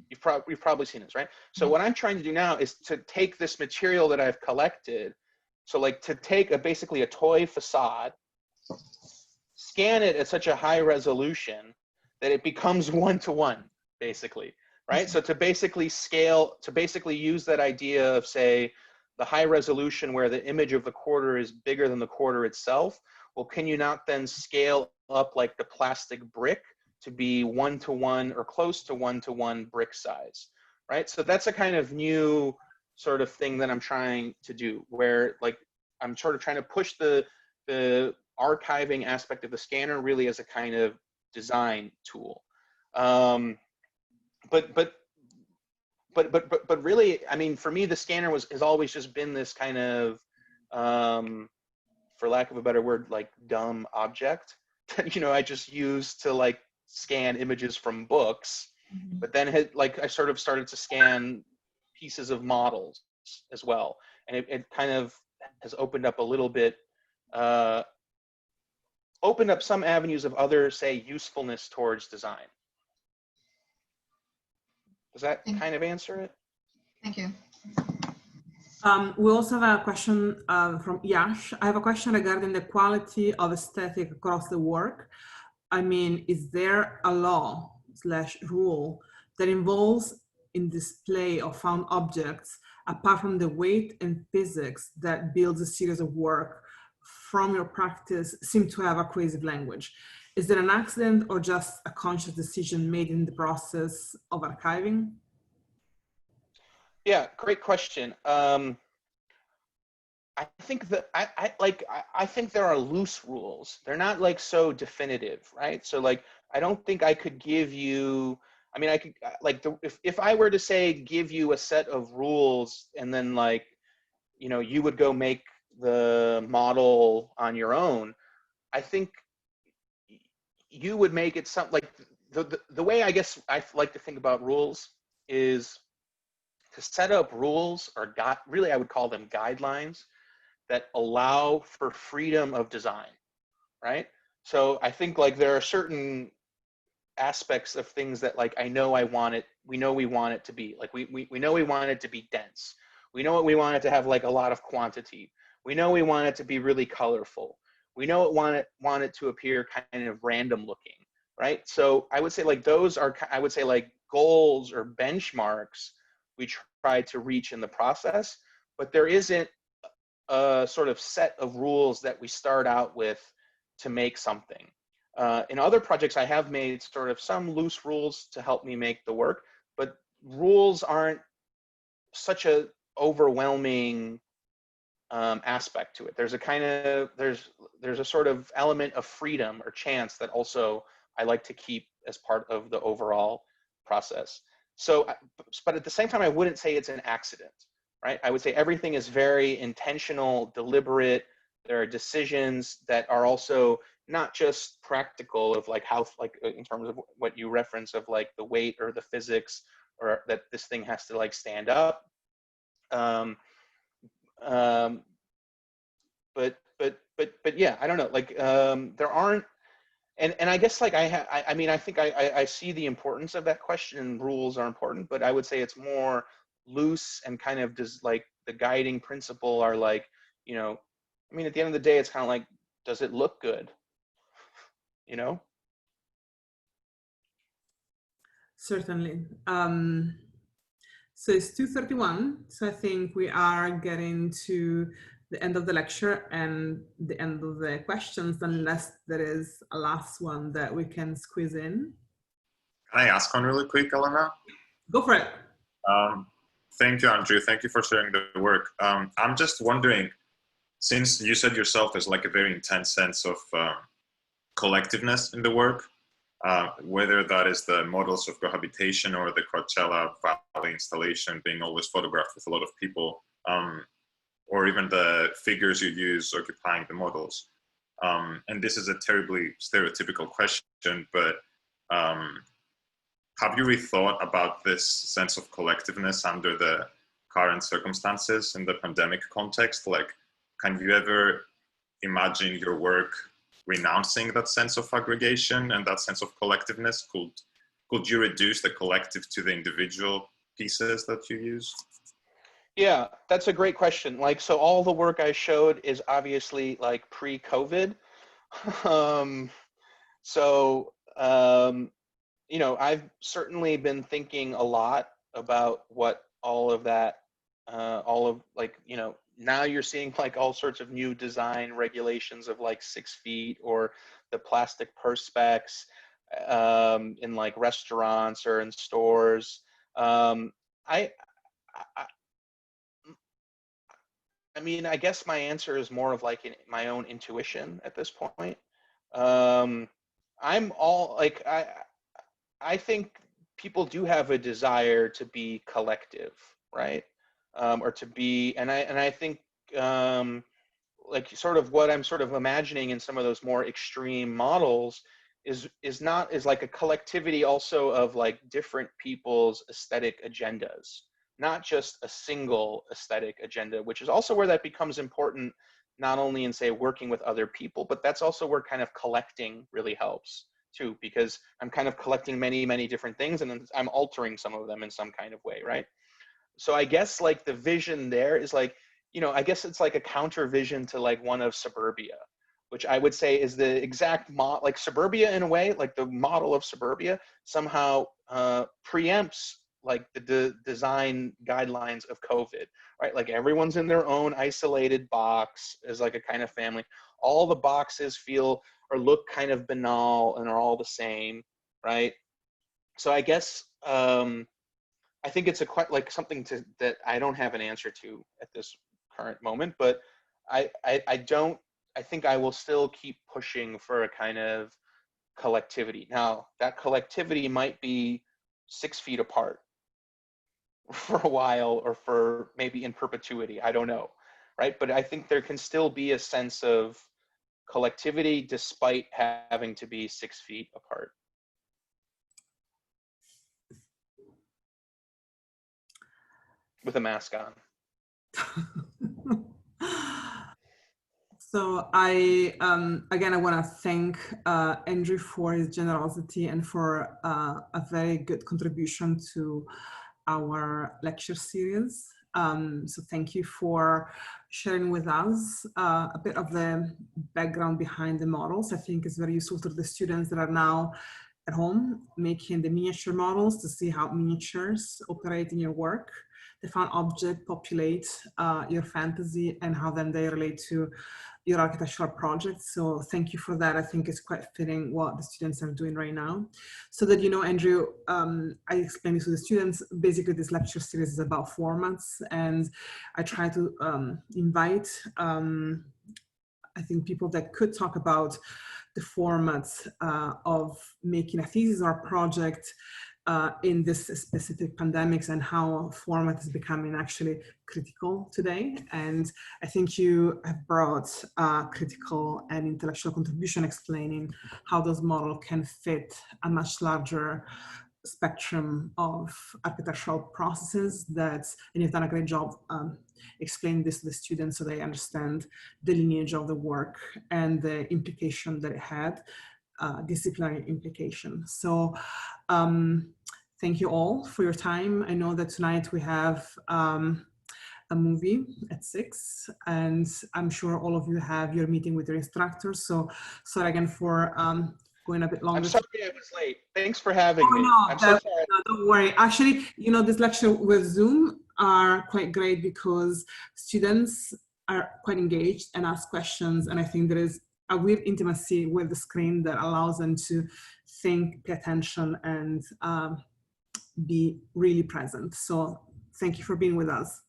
You've probably seen this, right? So what I'm trying to do now is to take this material that I've collected, so like to take basically a toy facade, scan it at such a high resolution that it becomes one-to-one, basically, right? So to basically scale, to basically use that idea of, say, the high resolution where the image of the quarter is bigger than the quarter itself, well, can you not then scale up like the plastic brick to be one-to-one or close to one-to-one brick size, right? So that's a kind of new sort of thing that I'm trying to do, where like I'm sort of trying to push the archiving aspect of the scanner really as a kind of design tool. But really, I mean, for me, the scanner has always just been this kind of, for lack of a better word, like dumb object that, you know, I just used to like scan images from books, but then like I sort of started to scan pieces of models, as well. And it kind of has opened up a little bit, opened up some avenues of other, say, usefulness towards design. Does that kind of answer it? Thank you. We also have a question from Yash. I have a question regarding the quality of aesthetic across the work. I mean, is there a law/rule that involves in display of found objects, apart from the weight and physics that builds a series of work from your practice seem to have a cohesive language? Is it an accident or just a conscious decision made in the process of archiving? Yeah, great question. I think that I think there are loose rules. They're not like so definitive, right? So like I don't think I could give you. I mean, I could like if I were to say give you a set of rules and then like, you know, you would go make the model on your own. I think you would make it something like the way I guess I like to think about rules is to set up rules or really I would call them guidelines that allow for freedom of design, right? So I think like there are certain aspects of things that like we know we want it to be. Like we know we want it to be dense. We know we want it to have like a lot of quantity. We know we want it to be really colorful. We know want it to appear kind of random looking, right? So I would say like those are, I would say like goals or benchmarks we try to reach in the process, but there isn't a sort of set of rules that we start out with to make something. In other projects, I have made sort of some loose rules to help me make the work, but rules aren't such a overwhelming aspect to it. There's a kind of, there's a sort of element of freedom or chance that also I like to keep as part of the overall process. So, but at the same time, I wouldn't say it's an accident. Right? I would say everything is very intentional, deliberate. There are decisions that are also not just practical of like how, like in terms of what you reference of like the weight or the physics or that this thing has to like stand up. But yeah, I don't know. Like there aren't, and I guess like I mean I think I see the importance of that question, and rules are important, but I would say it's more loose and kind of just like the guiding principle are like, you know, I mean, at the end of the day, it's kind of like, does it look good? You know? Certainly. So it's 2:31. So I think we are getting to the end of the lecture and the end of the questions, unless there is a last one that we can squeeze in. Can I ask one really quick, Elena? Go for it. Thank you, Andrew. Thank you for sharing the work. I'm just wondering, since you said yourself there's like a very intense sense of collectiveness in the work, whether that is the models of cohabitation or the Coachella Valley installation being always photographed with a lot of people, or even the figures you use occupying the models. And this is a terribly stereotypical question, but have you rethought about this sense of collectiveness under the current circumstances in the pandemic context? Like, can you ever imagine your work renouncing that sense of aggregation and that sense of collectiveness? Could you reduce the collective to the individual pieces that you use? Yeah, that's a great question. Like, so all the work I showed is obviously like pre-COVID. You know, I've certainly been thinking a lot about what all of that, all of like, you know, now you're seeing like all sorts of new design regulations of like 6 feet or the plastic perspex in like restaurants or in stores. I mean, I guess my answer is more of like my own intuition at this point. I'm all like, I think people do have a desire to be collective, right? Or to be, and I think like sort of what I'm sort of imagining in some of those more extreme models is like a collectivity also of like different people's aesthetic agendas, not just a single aesthetic agenda, which is also where that becomes important, not only in, say, working with other people, but that's also where kind of collecting really helps too, because I'm kind of collecting many, many different things, and then I'm altering some of them in some kind of way, right? So I guess like the vision there is like, you know, I guess it's like a counter vision to like one of Suburbia, which I would say is the exact like Suburbia in a way, like the model of Suburbia somehow preempts like the design guidelines of COVID, right? Like everyone's in their own isolated box as like a kind of family. All the boxes feel or look kind of banal and are all the same, right? So I guess I think it's a quite like something that I don't have an answer to at this current moment, but I think I will still keep pushing for a kind of collectivity. Now that collectivity might be 6 feet apart for a while, or for maybe in perpetuity, I don't know, right? But I think there can still be a sense of collectivity despite having to be 6 feet apart. With a mask on. So again, I want to thank Andrew for his generosity and for a very good contribution to our lecture series. So thank you for sharing with us a bit of the background behind the models. I think it's very useful to the students that are now at home making the miniature models to see how miniatures operate in your work. The found object populate your fantasy and how then they relate to your architectural projects. So thank you for that. I think it's quite fitting what the students are doing right now. So that you know, Andrew, I explained it to the students. Basically, this lecture series is about formats, and I try to invite, I think, people that could talk about the formats of making a thesis or a project in this specific pandemics, and how format is becoming actually critical today. And I think you have brought critical and intellectual contribution explaining how those models can fit a much larger spectrum of architectural processes and you've done a great job explaining this to the students so they understand the lineage of the work and the implication that it had, disciplinary implication. So thank you all for your time. I know that tonight we have a movie at 6, and I'm sure all of you have your meeting with your instructors. So sorry again for going a bit longer. I'm sorry I was late. Thanks for having me. No, I'm so sorry. no, don't worry. Actually, you know, this lecture with Zoom are quite great because students are quite engaged and ask questions. And I think there is a weird intimacy with the screen that allows them to think, pay attention, and be really present. So thank you for being with us.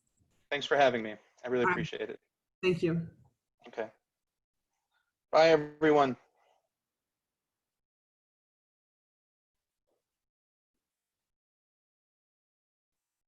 Thanks for having me. I really appreciate it. Thank you. Okay. Bye, everyone.